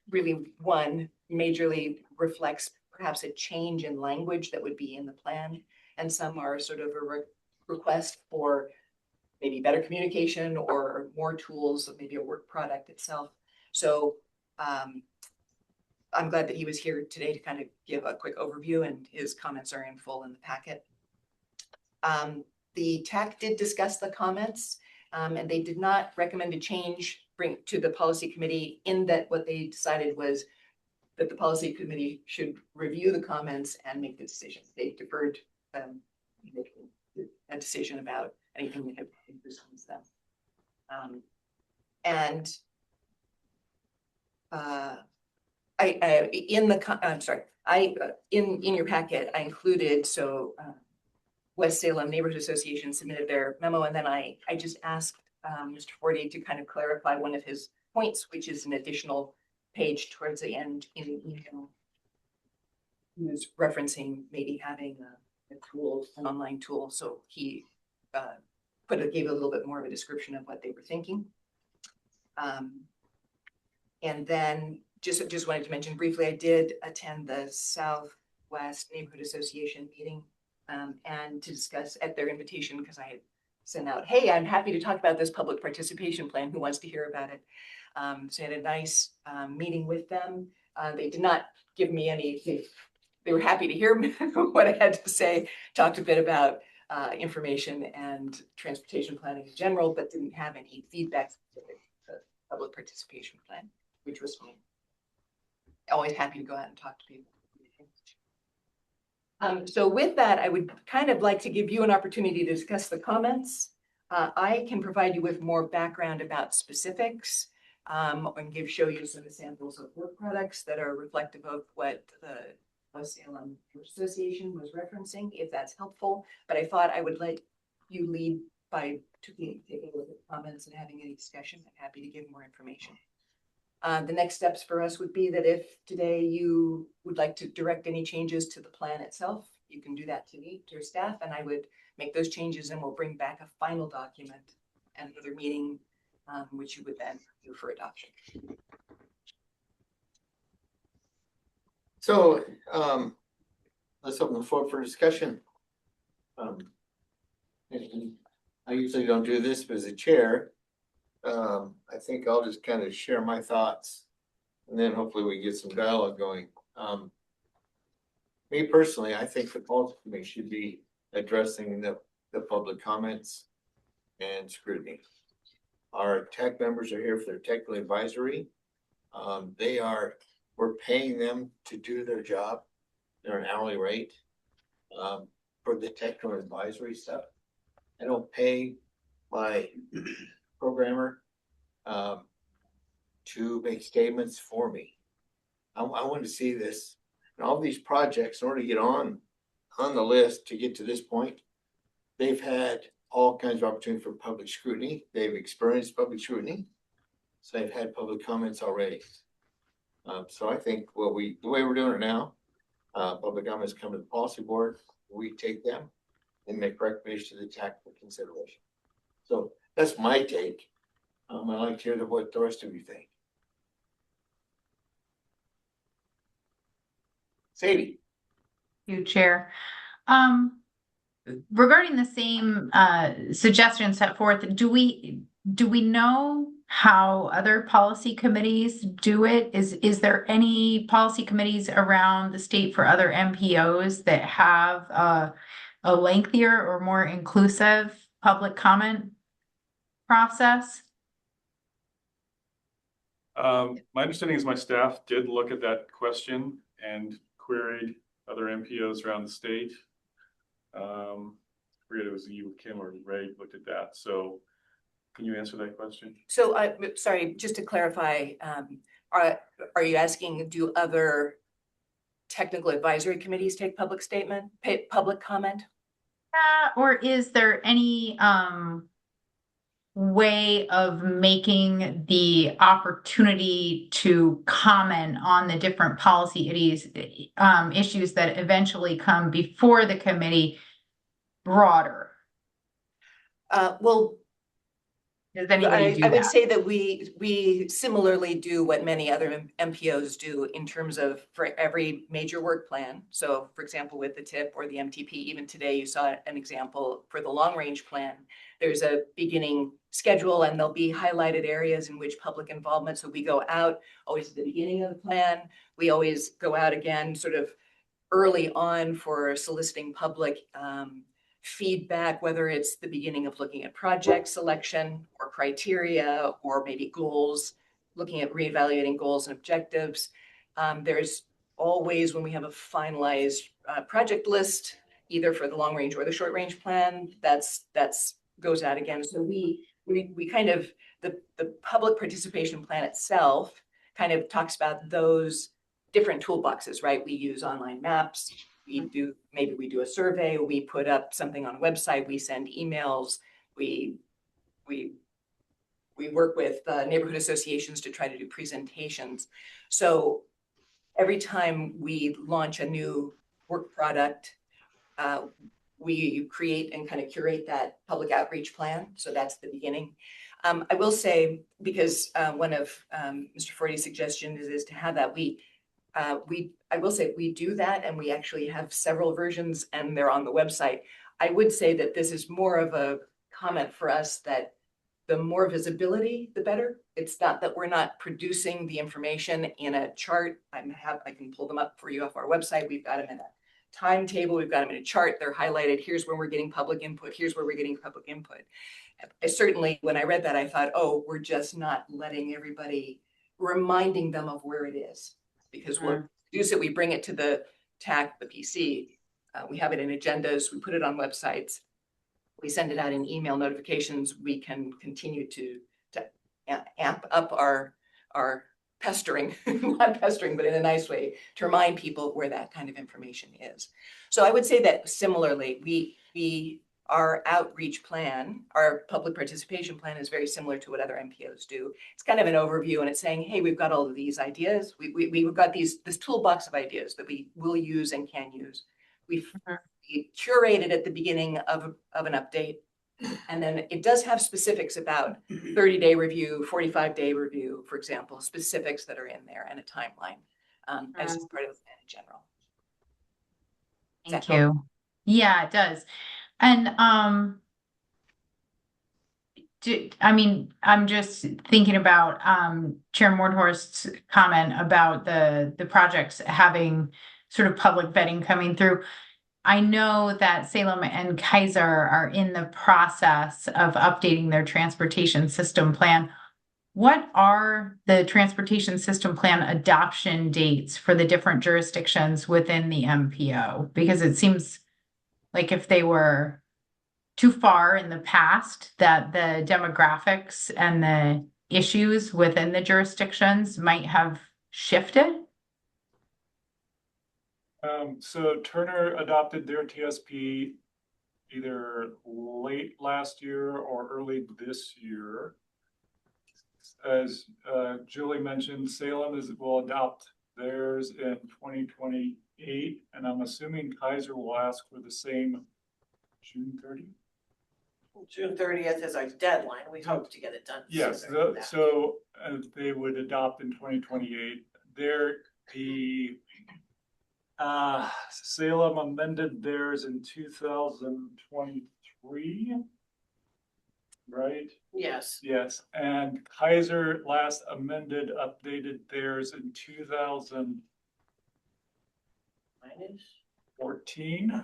really one majorly reflects perhaps a change in language that would be in the plan, and some are sort of a request for maybe better communication or more tools, maybe a work product itself. So I'm glad that he was here today to kind of give a quick overview, and his comments are in full in the packet. The TAC did discuss the comments, and they did not recommend a change bring to the policy committee, in that what they decided was that the policy committee should review the comments and make the decision. They deferred making a decision about anything that had been presented to them. In your packet, I included, West Salem Neighborhood Association submitted their memo, and then I just asked Mr. Forty to kind of clarify one of his points, which is an additional page towards the end in the email. He was referencing maybe having a tool, an online tool. So he gave a little bit more of a description of what they were thinking. And then just wanted to mention briefly, I did attend the Southwest Neighborhood Association meeting and to discuss at their invitation, because I had sent out, hey, I'm happy to talk about this public participation plan. Who wants to hear about it? So I had a nice meeting with them. They did not give me any, they were happy to hear what I had to say, talked a bit about information and transportation planning in general, but didn't have any feedback specific to the public participation plan, which was fine. Always happy to go out and talk to people. So with that, I would kind of like to give you an opportunity to discuss the comments. I can provide you with more background about specifics and show you some examples of work products that are reflective of what the West Salem Association was referencing, if that's helpful. But I thought I would let you lead by taking a look at the comments and having any discussion. I'm happy to give more information. The next steps for us would be that if today you would like to direct any changes to the plan itself, you can do that to me, to your staff, and I would make those changes, and we'll bring back a final document at another meeting, which you would then do for adoption. So let's open the floor for discussion. And I usually don't do this, but as a chair, I think I'll just kind of share my thoughts, and then hopefully we get some dialogue going. Me personally, I think the policy committee should be addressing the public comments and scrutiny. Our tech members are here for their technical advisory. We're paying them to do their job. They're an hourly rate for the technical advisory stuff. I don't pay my programmer to make statements for me. I want to see this, and all these projects, in order to get on the list to get to this point, they've had all kinds of opportunity for public scrutiny. They've experienced public scrutiny. So they've had public comments already. So I think the way we're doing it now, public comments come to the policy board, we take them and make recommendations to the TAC for consideration. So that's my take. I'd like to hear what the rest of you think. Sadie. You, Chair. Regarding the same suggestion set forth, do we know how other policy committees do it? Is there any policy committees around the state for other MPOs that have a lengthier or more inclusive public comment process? My understanding is my staff did look at that question and queried other MPOs around the state. I forget it was you, Kim, or Ray looked at that. So can you answer that question? So sorry, just to clarify, are you asking, do other technical advisory committees take public comment? Or is there any way of making the opportunity to comment on the different policy issues that eventually come before the committee broader? Well, does anybody do I would that? say that we similarly do what many other MPOs do in terms of for every major work plan. So for example, with the TIP or the MTP, even today you saw an example for the long range plan. There's a beginning schedule and there'll be highlighted areas in which public involvement. So we go out always at the beginning of the plan. We always go out again sort of early on for soliciting public feedback, whether it's the beginning of looking at project selection or criteria, or maybe goals, looking at reevaluating goals and objectives. There's always, when we have a finalized project list, either for the long range or the short range plan, that's goes out again. So we kind of, the public participation plan itself kind of talks about those different toolboxes, right? We use online maps. Maybe we do a survey, we put up something on a website, we send emails, we work with neighborhood associations to try to do presentations. So every time we launch a new work product, we create and kind of curate that public outreach plan. So that's the beginning. I will say, because one of Mr. Fordy's suggestions is to have that, I will say we do that, and we actually have several versions and they're on the website. I would say that this is more of a comment for us that the more visibility, the better. It's not that we're not producing the information in a chart. I can pull them up for you off our website. We've got them in a timetable. We've got them in a chart. They're highlighted. Here's where we're getting public input. Here's where we're getting public input. I certainly, when I read that, I thought, oh, we're just not letting everybody, reminding them of where it is. Because we'll produce it, we bring it to the TAC, the PC, we have it in agendas, we put it on websites, we send it out in email notifications. We can continue to amp up our pestering, not pestering, but in a nice way, to remind people where that kind of information is. So I would say that similarly, our outreach plan, our public participation plan, is very similar to what other MPOs do. It's kind of an overview, and it's saying, hey, we've got all of these ideas. We've got this toolbox of ideas that we will use and can use. We curated at the beginning of an update, and then it does have specifics about 30-day review, 45-day review, for example, specifics that are in there, and a timeline as part of the plan in general. Thank you. Yeah, it does. And I'm just thinking about Chair Mordhorst's comment about the projects having sort of public vetting coming through. I know that Salem and Keizer are in the process of updating their transportation system plan. What are the transportation system plan adoption dates for the different jurisdictions within the MPO? Because it seems like if they were too far in the past, that the demographics and the issues within the jurisdictions might have shifted. So Turner adopted their TSP either late last year or early this year. As Julie mentioned, Salem will adopt theirs in 2028, and I'm assuming Keizer will ask for the same June 30th. June 30th is our deadline. We hope to get it done. Yes, sooner than that. so they would adopt in 2028. Salem amended theirs in 2023, right? Yes. Yes, and Keizer last updated theirs in 2014.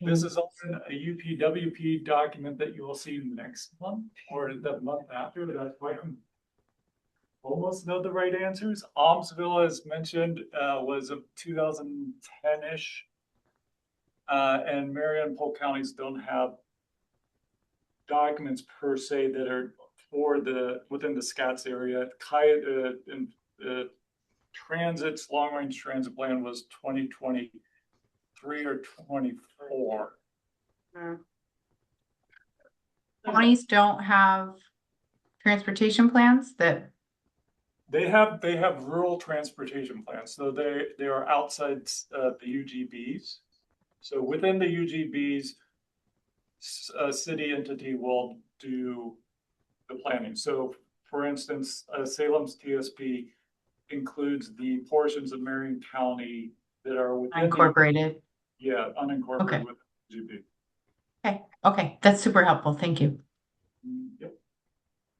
This is often a UPWP document that you will see next month or the month after. That's why I'm almost know the right answers. Almsville, as mentioned, was of 2010-ish. And Marion and Polk counties don't have documents per se that are for within the SKATS area. Long range transit plan was 2023 or 24. Counties don't have transportation plans that. They have rural transportation plans, so they are outside the UGBs. So within the UGBs, a city entity will do the planning. So for instance, Salem's TSP includes the portions of Marion County that are within Unincorporated. unincorporated Okay. with UGB. Okay, that's super helpful. Thank you. Yep.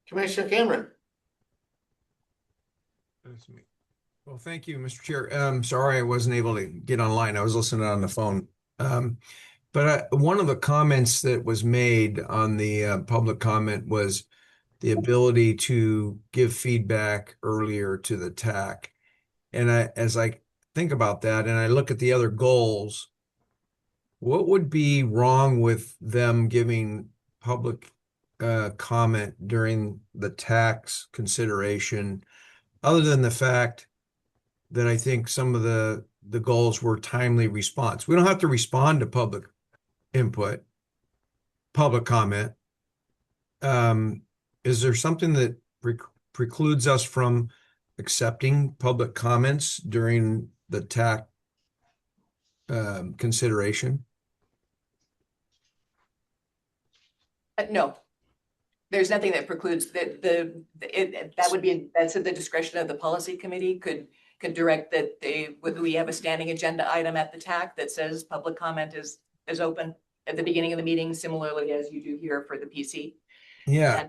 Commissioner Cameron. That's me. Well, thank you, Mr. Chair. Sorry I wasn't able to get online. I was listening on the phone. But one of the comments that was made on the public comment was the ability to give feedback earlier to the TAC. And as I think about that and I look at the other goals, what would be wrong with them giving public comment during the tax consideration, other than the fact that I think some of the goals were timely response? We don't have to respond to public input, public comment. Is there something that precludes us from accepting public comments during the TAC consideration? No, there's nothing that precludes that's at the discretion of the policy committee. Could direct that we have a standing agenda item at the TAC that says public comment is open at the beginning of the meeting, similarly as you do here for the PC. Yeah.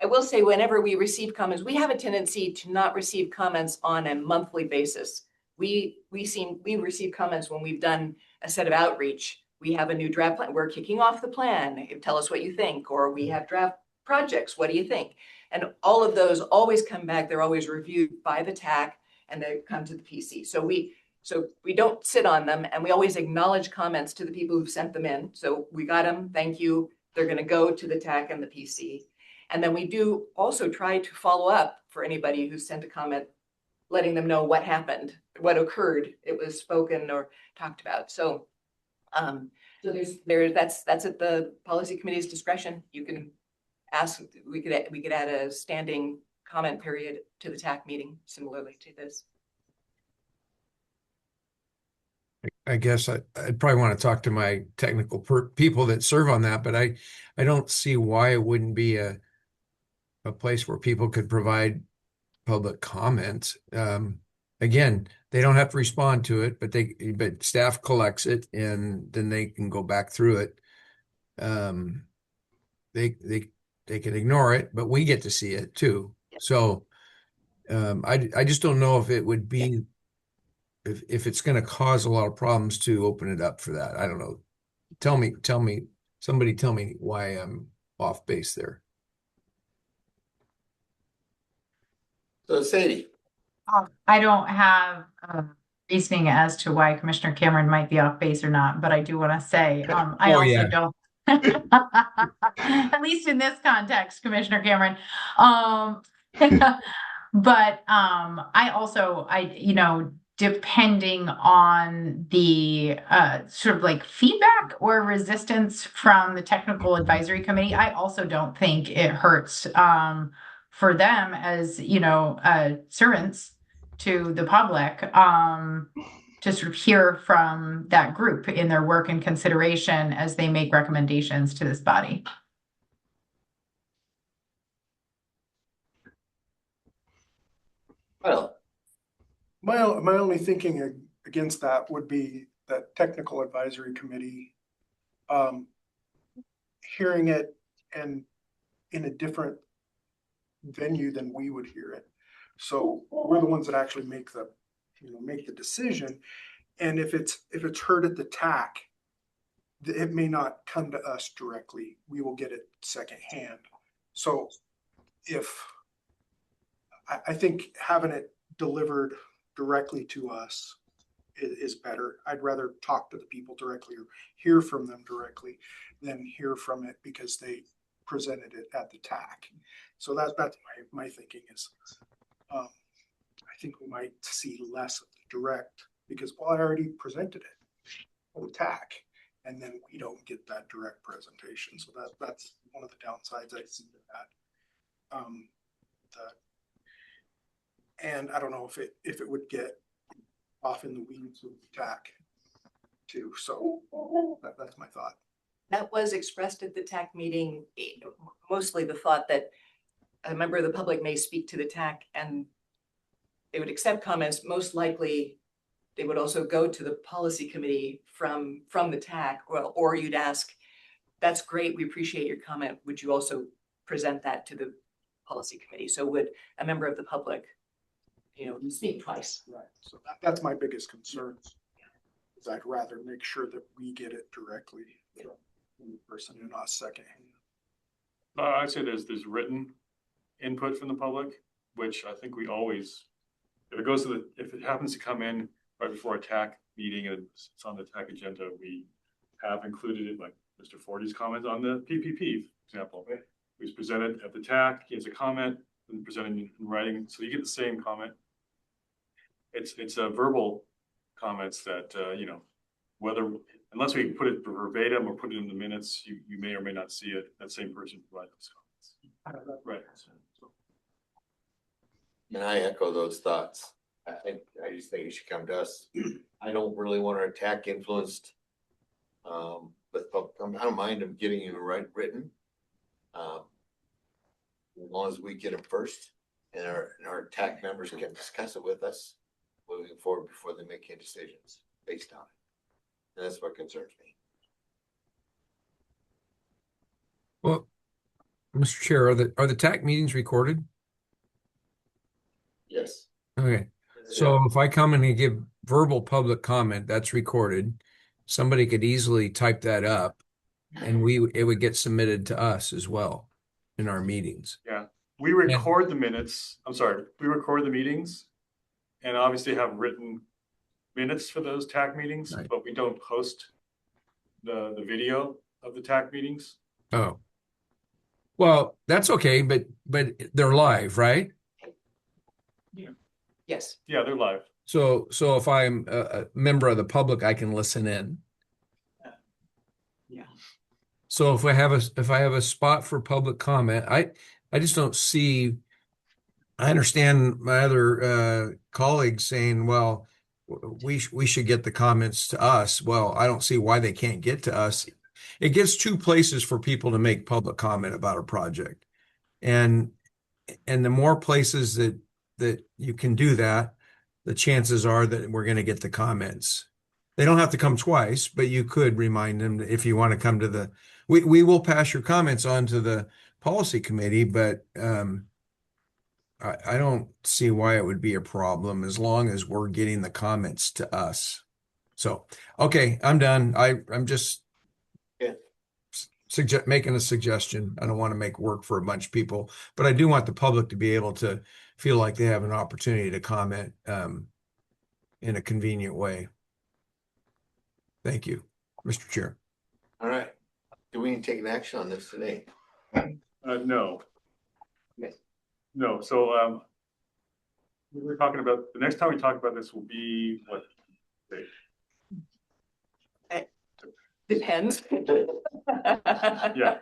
I will say, whenever we receive comments, we have a tendency to not receive comments on a monthly basis. We receive comments when we've done a set of outreach. We have a new draft plan. We're kicking off the plan. Tell us what you think. Or we have draft projects. What do you think? And all of those always come back. They're always reviewed by the TAC and they come to the PC. So we don't sit on them, and we always acknowledge comments to the people who've sent them in. So we got them. Thank you. They're going to go to the TAC and the PC. And then we do also try to follow up for anybody who sent a comment, letting them know what happened, what occurred, it was spoken or talked about. So that's at the policy committee's discretion. You can ask, we could add a standing comment period to the TAC meeting similarly to this. I guess I'd probably want to talk to my technical people that serve on that, but I don't see why it wouldn't be a place where people could provide public comments. Again, they don't have to respond to it, but staff collects it and then they can go back through it. They can ignore it, but we get to see it too. So I just don't know if it would be if it's going to cause a lot of problems to open it up for that. I don't know. Somebody tell me why I'm off base there. So Sadie. I don't have reasoning as to why Commissioner Cameron might be off base or not, but I do want to say I also don't. At least in this context, Commissioner Cameron. But I depending on the sort of like feedback or resistance from the technical advisory committee. I also don't think it hurts for them as, you know, servants to the public to sort of hear from that group in their work and consideration as they make recommendations to this body. Well, My only thinking against that would be that technical advisory committee, hearing it and in a different venue than we would hear it. So we're the ones that actually make the decision. And if it's heard at the TAC, it may not come to us directly. We will get it secondhand. So I think having it delivered directly to us is better. I'd rather talk to the people directly or hear from them directly than hear from it because they presented it at the TAC. So that's my thinking is, I think we might see less of the direct because, well, I already presented it at the TAC and then we don't get that direct presentation. So that's one of the downsides I see to that. And I don't know if it would get off in the weeds with the TAC too. So that's my thought. That was expressed at the TAC meeting, mostly the thought that a member of the public may speak to the TAC and they would accept comments. Most likely, they would also go to the policy committee from the TAC, or you'd ask, that's great, we appreciate your comment. Would you also present that to the policy committee? So would a member of the public, speak twice? Right. So that's my biggest concern. Is I'd rather make sure that we get it directly from the person and not secondhand. I'd say there's written input from the public, which I think we always, if it happens to come in right before a TAC meeting and it's on the TAC agenda, we have included it, like Mr. Forty's comment on the PPP, for example. It was presented at the TAC, he has a comment, and presented in writing, so you get the same comment. It's a verbal comments that, unless we put it verbatim or put it in the minutes, you may or may not see it. That same person provided those comments. Right. and I echo those thoughts. I just think it should come to us. I don't really want our TAC influenced. But I don't mind them getting it written. As long as we get them first and our TAC members can discuss it with us moving forward before they make any decisions based on it. And that's what concerns me. Well, Mr. Chair, are the TAC meetings recorded? Yes. Okay. So if I come in and give verbal public comment, that's recorded. Somebody could easily type that up and it would get submitted to us as well in our meetings. Yeah, we record the minutes. I'm sorry, we record the meetings and obviously have written minutes for those TAC meetings, Right. But we don't post the video of the TAC meetings. Oh, well, that's okay, but they're live, right? Yes. Yeah, they're live. So if I'm a member of the public, I can listen in. Yeah. So if I have a spot for public comment, I just don't see. I understand my other colleagues saying, well, we should get the comments to us. Well, I don't see why they can't get to us. It gives two places for people to make public comment about a project. And the more places that you can do that, the chances are that we're going to get the comments. They don't have to come twice, but you could remind them that if you want to come to we will pass your comments on to the policy committee, but I don't see why it would be a problem as long as we're getting the comments to us. So, okay, I'm done. I'm just making a suggestion. I don't want to make work for a bunch of people, but I do want the public to be able to feel like they have an opportunity to comment in a convenient way. Thank you, Mr. Chair. All right. Do we need to take an action on this today? No. Yes. No. So we're talking about, the next time we talk about this will be what? date? Depends. Yeah.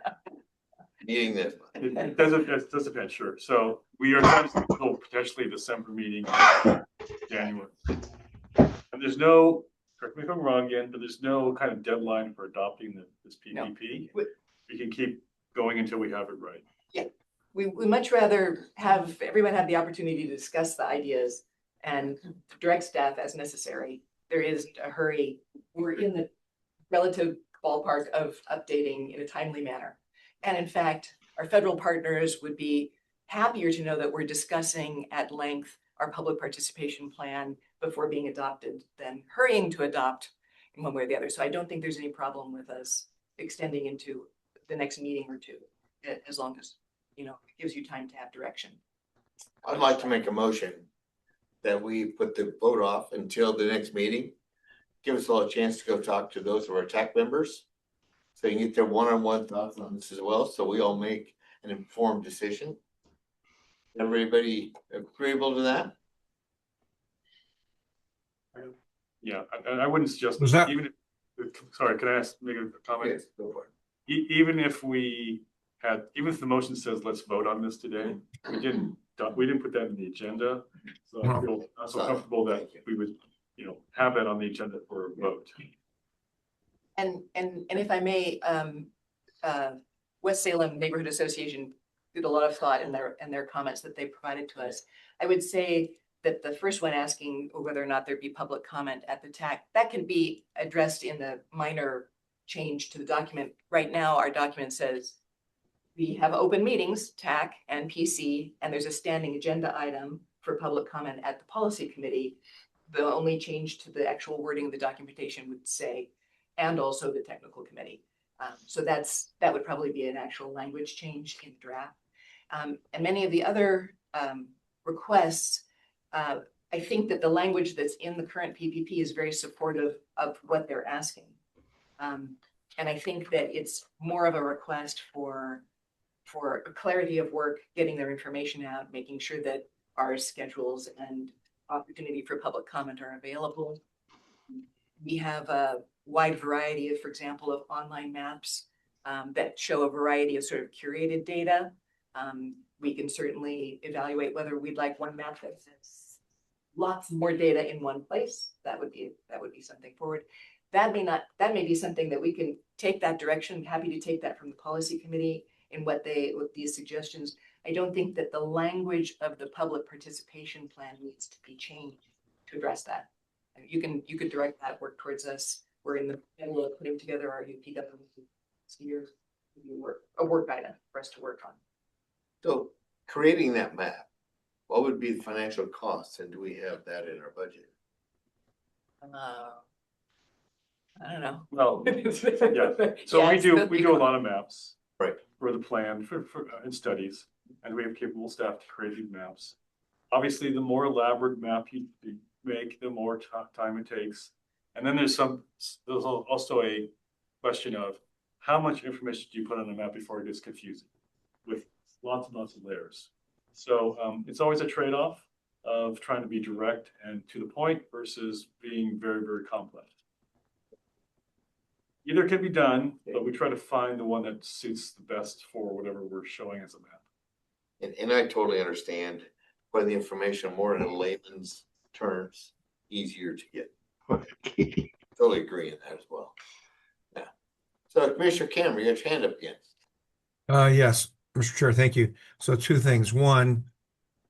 Meeting this. It does depend, sure. So we are trying to schedule potentially December meeting, January. And there's no, correct me if I'm wrong again, but there's no kind of deadline for adopting this PPP. No. We can keep going until we have it right. Yeah, we much rather have everyone have the opportunity to discuss the ideas and direct staff as necessary. There is a hurry. We're in the relative ballpark of updating in a timely manner. And in fact, our federal partners would be happier to know that we're discussing at length our public participation plan before being adopted than hurrying to adopt in one way or the other. So I don't think there's any problem with us extending into the next meeting or two, as long as, it gives you time to have direction. I'd like to make a motion that we put the vote off until the next meeting. Give us all a chance to go talk to those of our TAC members, so you can get their one-on-one thoughts on this as well, so we all make an informed decision. Everybody agreeable to that? Yeah, and I wouldn't suggest, Was that- even if, sorry, can I make a comment? Yes, go for it. Even if the motion says, let's vote on this today, we didn't put that in the agenda. So I feel not so comfortable that we would, have that on the agenda for a vote. And if I may, West Salem Neighborhood Association did a lot of thought in their comments that they provided to us. I would say that the first one asking whether or not there'd be public comment at the TAC, that can be addressed in the minor change to the document. Right now, our document says we have open meetings, TAC and PC, and there's a standing agenda item for public comment at the policy committee. The only change to the actual wording of the documentation would say, and also the technical committee. So that would probably be an actual language change in draft. And many of the other requests, I think that the language that's in the current PPP is very supportive of what they're asking. And I think that it's more of a request for a clarity of work, getting their information out, making sure that our schedules and opportunity for public comment are available. We have a wide variety of, for example, of online maps that show a variety of sort of curated data. We can certainly evaluate whether we'd like one map that has lots more data in one place. That would be something forward. That may be something that we can take that direction. Happy to take that from the policy committee and with these suggestions. I don't think that the language of the public participation plan needs to be changed to address that. You could direct that work towards us. We're in the middle of putting together our UPW year a work item for us to work on. So creating that map, what would be the financial costs, and do we have that in our budget? I don't know. Well, yeah. So Yeah, we do a lot of maps, right, for the plan for and studies, and we have capable staff to create these maps. Obviously, the more elaborate map you make, the more time it takes. And then there's also a question of how much information do you put on the map before it gets confusing with lots and lots of layers. So it's always a trade-off of trying to be direct and to the point versus being very, very complex. Either can be done, but we try to find the one that suits the best for whatever we're showing as a map. And I totally understand putting the information more in layman's terms, easier to get. Totally agree in that as well. Yeah. So Commissioner Cameron, you got your hand up again. Yes, Mr. Chair, thank you. So two things. One,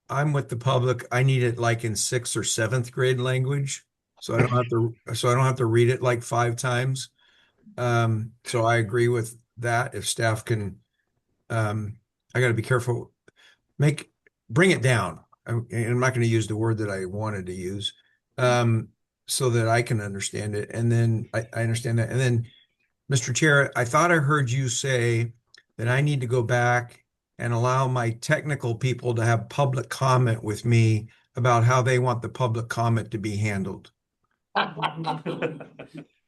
I'm with the public. I need it like in 6th or 7th grade language. So I don't have to read it like 5 times. So I agree with that. If staff can, I got to be careful. Bring it down. I'm not going to use the word that I wanted to use, so that I can understand it. And then I understand that. And then, Mr. Chair, I thought I heard you say that I need to go back and allow my technical people to have public comment with me about how they want the public comment to be handled. Not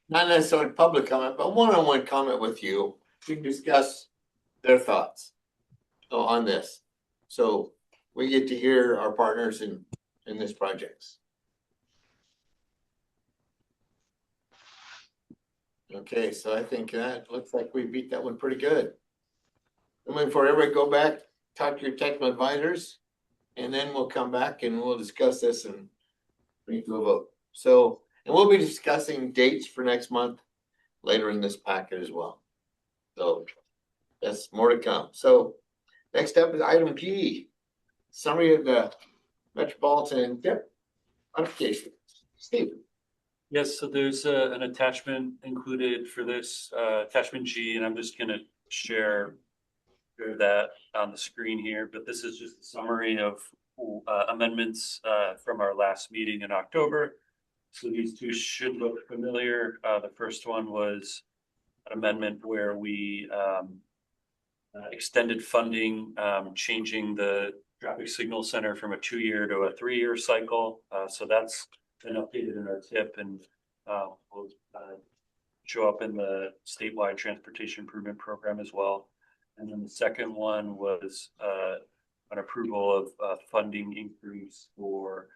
necessarily public comment, but one-on-one comment with you to discuss their thoughts on this. So we get to hear our partners and in this project? Okay, so I think that looks like we beat that one pretty good. Moving forward, everybody go back, talk to your technical advisors, and then we'll come back and we'll discuss this and bring it to a vote. So, and we'll be discussing dates for next month later in this packet as well. So that's more to come. So next up is item G, summary of the Metropolitan MTIP modification. Steve. Yes, so there's an attachment included for this, attachment G, and I'm just gonna share that on the screen here, but this is just a summary of amendments from our last meeting in October. So these two should look familiar. The first one was an amendment where we extended funding, changing the traffic signal center from a 2-year to a 3-year cycle. So that's been updated in our TIP and will show up in the statewide transportation improvement program as well. And then the second one was an approval of funding increase for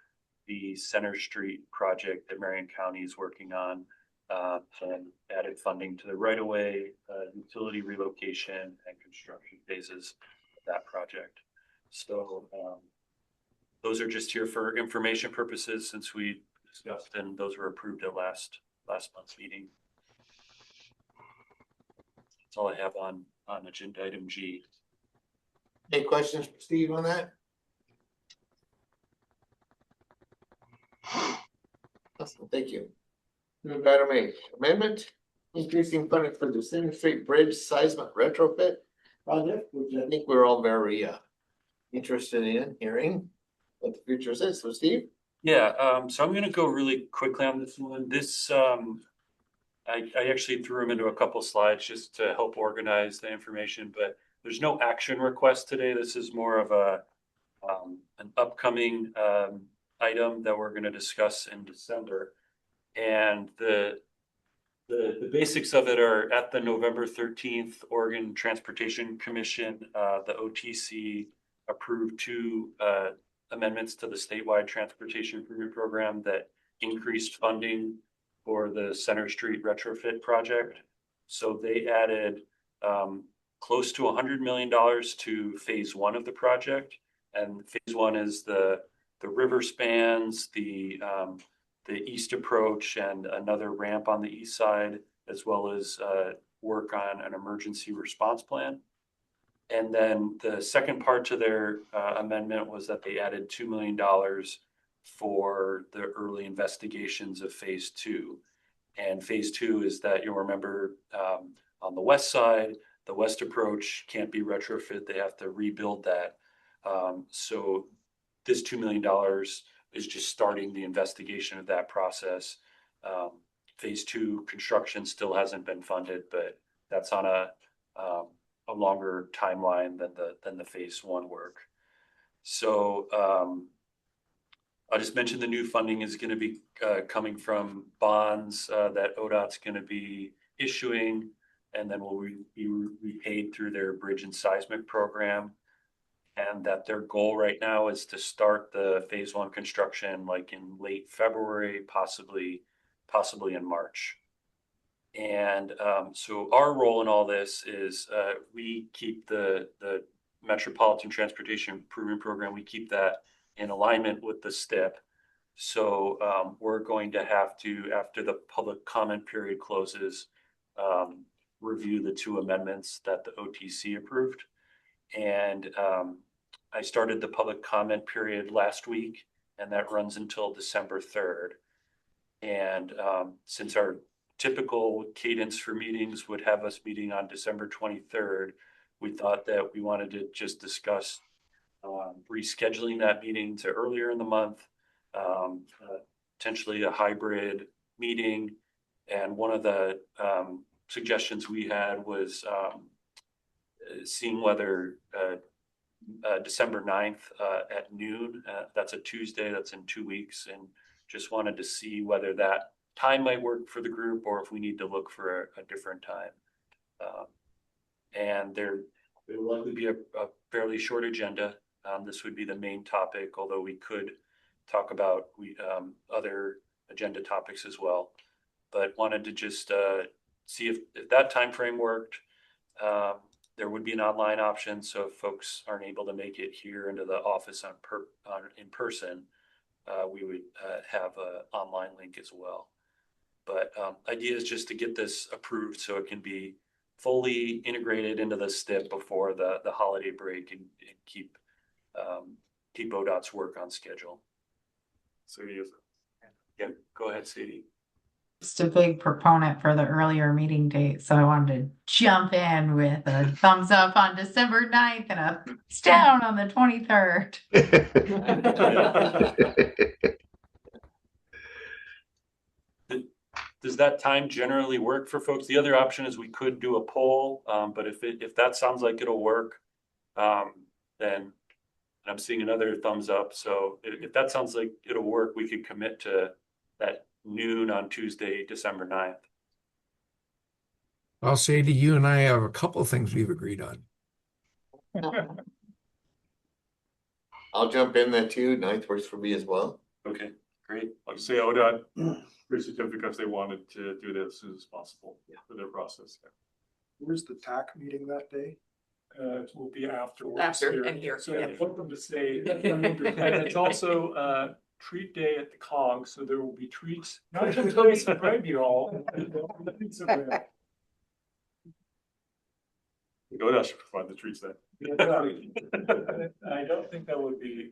the Center Street project that Marion County is working on. And added funding to the right-of-way, utility relocation, and construction phases of that project. So those are just here for information purposes since we discussed and those were approved at last month's meeting. That's all I have on agenda item G. Any questions for Steve on that? Awesome, thank you. Item A, amendment, increasing funding for the Center Street Bridge Seismic Retrofit project, which I think we're all very interested in hearing what the future says. So Steve? Yeah, so I'm gonna go really quickly on this one. This, I actually threw them into a couple slides just to help organize the information, but there's no action request today. This is more of an upcoming item that we're gonna discuss in December. And the basics of it are at the November 13th Oregon Transportation Commission, the OTC approved 2 amendments to the statewide transportation improvement program that increased funding for the Center Street retrofit project. So they added close to $100 million to phase 1 of the project. And phase 1 is the river spans, the east approach and another ramp on the east side, as well as work on an emergency response plan. And then the second part to their amendment was that they added $2 million for the early investigations of phase 2. And phase 2 is that you'll remember on the west side, the west approach can't be retrofit. They have to rebuild that. So this $2 million is just starting the investigation of that process. Phase 2 construction still hasn't been funded, but that's on a longer timeline than the phase 1 work. So I just mentioned the new funding is going to be coming from bonds that ODOT's going to be issuing, and then will be repaid through their bridge and seismic program. And that their goal right now is to start the phase 1 construction like in late February, possibly in March. And so our role in all this is we keep the Metropolitan Transportation Improvement Program, we keep that in alignment with the STIP. So we're going to have to, after the public comment period closes, review the 2 amendments that the OTC approved. And I started the public comment period last week, and that runs until December 3rd. And since our typical cadence for meetings would have us meeting on December 23rd, we thought that we wanted to just discuss rescheduling that meeting to earlier in the month, potentially a hybrid meeting. And one of the suggestions we had was seeing whether December 9th at noon, that's a Tuesday, that's in 2 weeks, and just wanted to see whether that time might work for the group or if we need to look for a different time. And there will likely be a fairly short agenda. This would be the main topic, although we could talk about other agenda topics as well. But wanted to just see if that time frame worked. There would be an online option, so if folks aren't able to make it here into the office in person, we would have an online link as well. But idea is just to get this approved so it can be fully integrated into the STIP before the holiday break and keep ODOT's work on schedule. So he is. Yeah, go ahead, Sadie. Just a big proponent for the earlier meeting date, so I wanted to jump in with a thumbs up on December 9th and a thumbs down on the 23rd. Does that time generally work for folks? The other option is we could do a poll, but if that sounds like it'll work, then I'm seeing another thumbs up. So if that sounds like it'll work, we could commit to that noon on Tuesday, December 9th. I'll say to you and I have a couple of things we've agreed on. I'll jump in that too. 9th works for me as well. Okay, great. I'll just say ODOT appreciative because they wanted to do that as soon as possible for their process. Where's the TAC meeting that day? It will be afterwards. After and here. So Yeah. welcome to stay. And it's also treat day at the COG, so there will be treats. Not just those in front of you all. ODOT should provide the treats then. I don't think that would be.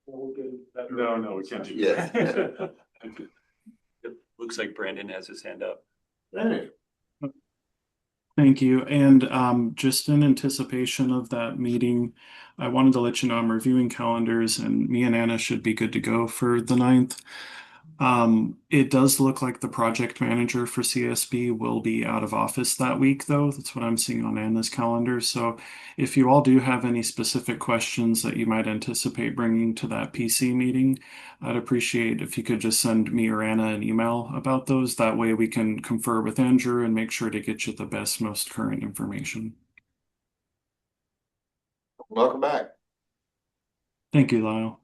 No, we can't do that. It looks like Brandon has his hand up. Thank you. And just in anticipation of that meeting, I wanted to let you know I'm reviewing calendars and me and Anna should be good to go for the 9th. It does look like the project manager for CSB will be out of office that week, though. That's what I'm seeing on Anna's calendar. So if you all do have any specific questions that you might anticipate bringing to that PC meeting, I'd appreciate if you could just send me or Anna an email about those. That way we can confer with Andrew and make sure to get you the best, most current information. Welcome back. Thank you, Lyle.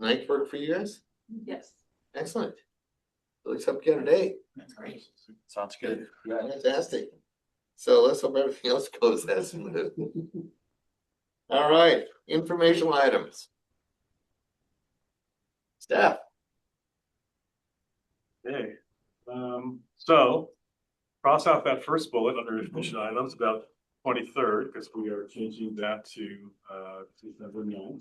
9th work for you guys? Yes. Excellent. Looks like we got a date. That's great. Sounds good. Fantastic. So let's hope everything else goes as smooth. All right, informational items. Staff. Okay, so cross out that first bullet under information items about 23rd, because we are changing that to December 9th.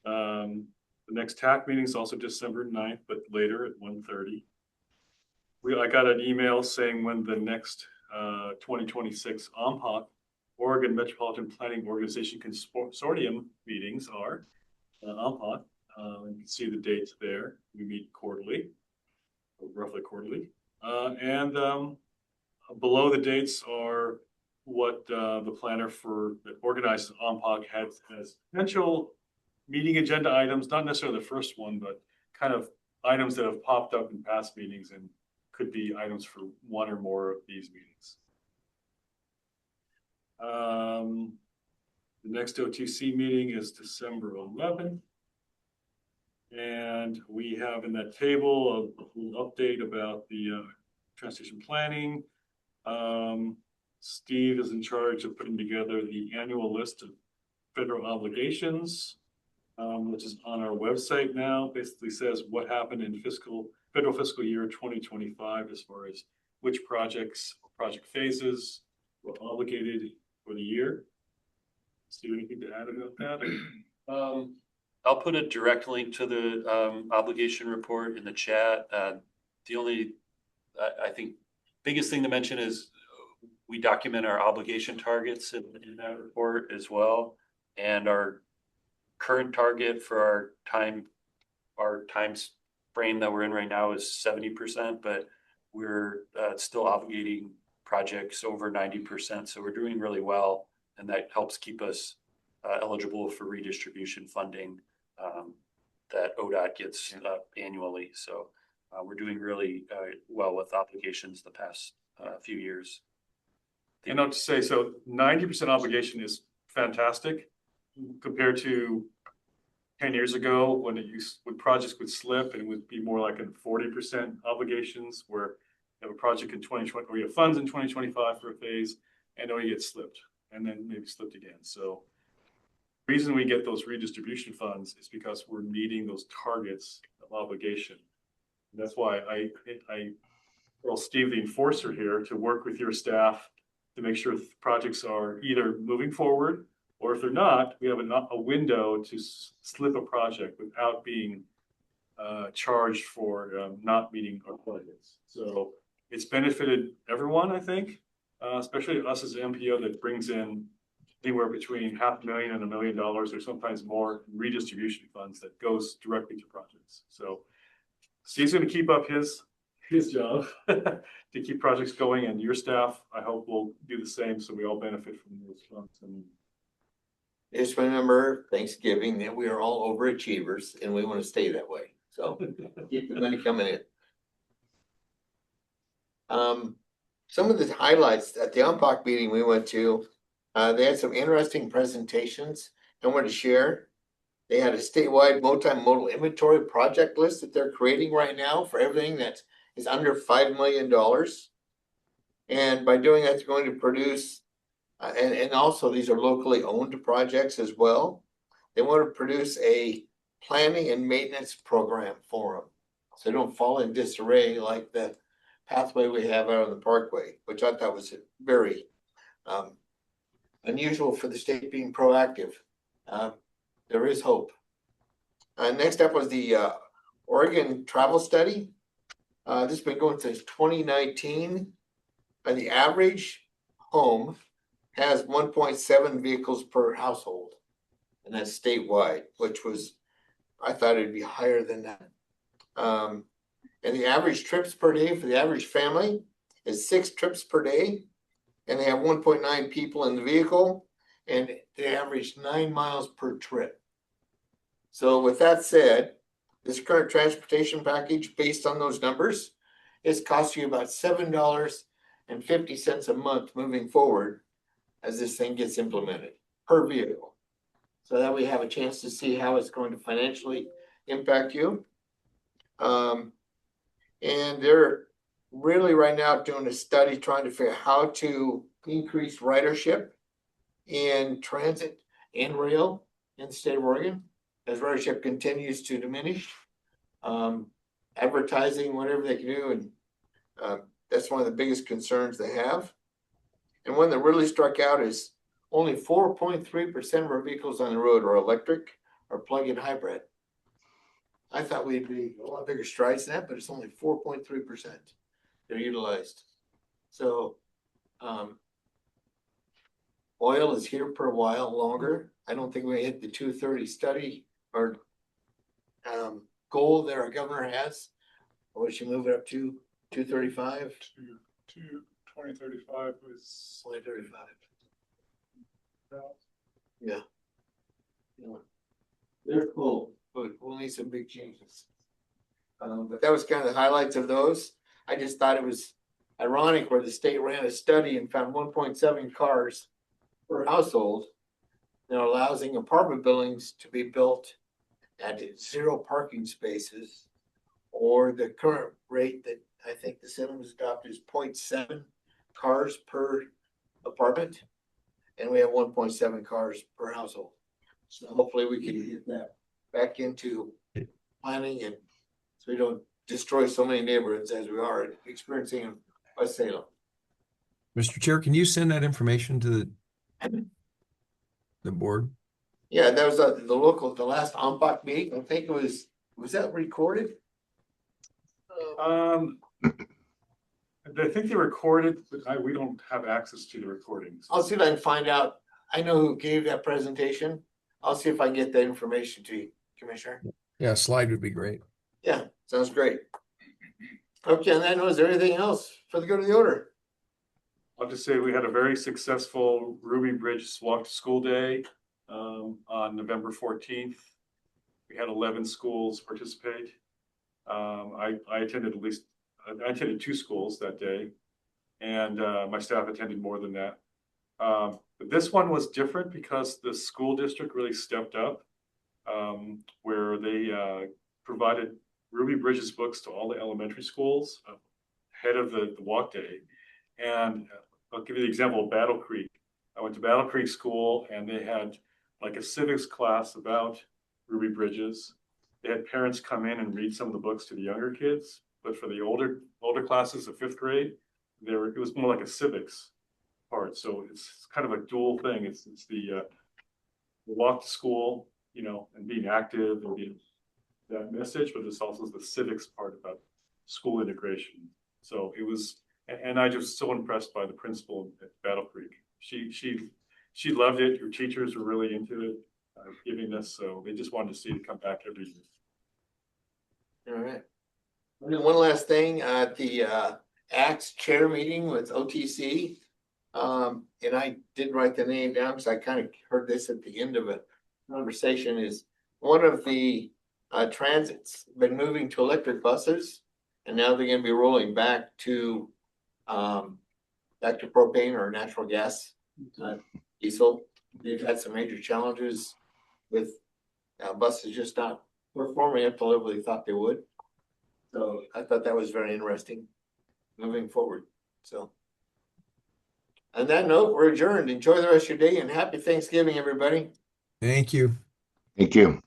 The next TAC meeting is also December 9th, but later at 1:30. I got an email saying when the next 2026 OMPOC, Oregon Metropolitan Planning Organization Consortium meetings are. OMPOC, you can see the dates there. We meet quarterly, roughly quarterly. And below the dates are what the planner for that organizes OMPOC has as potential meeting agenda items, not necessarily the first one, but kind of items that have popped up in past meetings and could be items for one or more of these meetings. The next OTC meeting is December 11th. And we have in that table a little update about the transportation planning. Steve is in charge of putting together the annual list of federal obligations, which is on our website now. Basically says what happened in federal fiscal year 2025 as far as which projects, project phases were obligated for the year. Steve, anything to add about that? I'll put a direct link to the obligation report in the chat. The only, I think, biggest thing to mention is we document our obligation targets in that report as well. And our current target for our time frame that we're in right now is 70%, but we're still obligating projects over 90%. So we're doing really well. And that helps keep us eligible for redistribution funding that ODOT gets annually. So we're doing really well with obligations the past few years. And not to say, so 90% obligation is fantastic compared to 10 years ago when when projects would slip and it would be more like in 40% obligations where you have a project in 2020 or you have funds in 2025 for a phase and then you get slipped and then maybe slipped again. So the reason we get those redistribution funds is because we're meeting those targets of obligation. And that's why I tell Steve, the enforcer here, to work with your staff to make sure projects are either moving forward, or if they're not, we have a window to slip a project without being charged for not meeting our targets. So it's benefited everyone, I think, especially us as an MPO that brings in anywhere between $500,000 and $1 million, or sometimes more, redistribution funds that goes directly to projects. So Steve's going to keep up his job to keep projects going, and your staff, I hope, will do the same, so we all benefit from those funds. And just remember Thanksgiving that we are all overachievers and we want to stay that way. So keep the money coming in. Some of the highlights at the UNPOC meeting we went to, they had some interesting presentations I wanted to share. They had a statewide multimodal inventory project list that they're creating right now for everything that is under $5 million. And by doing that, they're going to produce, and also these are locally owned projects as well. They want to produce a planning and maintenance program for them, so they don't fall in disarray like the pathway we have out on the Parkway, which I thought was very unusual for the state being proactive. There is hope. Next up was the Oregon travel study. This has been going since 2019. And the average home has 1.7 vehicles per household. And that's statewide, which was, I thought it'd be higher than that. And the average trips per day for the average family is 6 trips per day. And they have 1.9 people in the vehicle. And they average 9 miles per trip. So with that said, this current transportation package, based on those numbers, is costing you about $7.50 a month moving forward as this thing gets implemented per vehicle. So that we have a chance to see how it's going to financially impact you. And they're really right now doing a study trying to figure out how to increase ridership in transit and rail in the state of Oregon as ridership continues to diminish. Advertising, whatever they can do, and that's one of the biggest concerns they have. And one that really struck out is only 4.3% of our vehicles on the road are electric or plug-in hybrid. I thought we'd be a lot bigger strides than that, but it's only 4.3% they're utilized. So oil is here for a while longer. I don't think we hit the 230 study or goal that our governor has. Or we should move it up to 235? 2035 was 2035. Yeah. They're cool, but we'll need some big changes. But that was kind of the highlights of those. I just thought it was ironic where the state ran a study and found 1.7 cars per household. They're allowing apartment buildings to be built at 0 parking spaces, or the current rate that I think the Salem has adopted is 0.7 cars per apartment, and we have 1.7 cars per household. So hopefully we can get that back into planning, and so we don't destroy so many neighborhoods as we are experiencing in West Salem. Mr. Chair, can you send that information to the board? Yeah, that was the last OMPOC meeting. I think it was that recorded? I think they recorded, but we don't have access to the recordings. I'll see if I can find out. I know who gave that presentation. I'll see if I can get that information to you, Commissioner. Yeah, a slide would be great. Yeah, sounds great. Okay, and then was there anything else for the good of the order? I'll just say we had a very successful Ruby Bridge Walk to School Day on November 14th. We had 11 schools participate. I attended 2 schools that day, and my staff attended more than that. But this one was different because the school district really stepped up, where they provided Ruby Bridges books to all the elementary schools ahead of the walk day. And I'll give you the example of Battle Creek. I went to Battle Creek School and they had like a civics class about Ruby Bridges. They had parents come in and read some of the books to the younger kids, but for the older classes of 5th grade, it was more like a civics part. So it's kind of a dual thing. It's the walk to school, you know, and being active and being that message, but it's also the civics part about school integration. So it was, and I just so impressed by the principal at Battle Creek. She loved it. Her teachers were really into it, giving this, so they just wanted to see it come back every year. All right. And then one last thing, at the ACTS chair meeting with OTC, and I did write the name down because I kind of heard this at the end of a conversation, is one of the transit's been moving to electric buses, and now they're going to be rolling back to propane or natural gas, diesel. They've had some major challenges with buses just not performing at the level they thought they would. So I thought that was very interesting moving forward. So on that note, we're adjourned. Enjoy the rest of your day and happy Thanksgiving, everybody. Thank you. Thank you.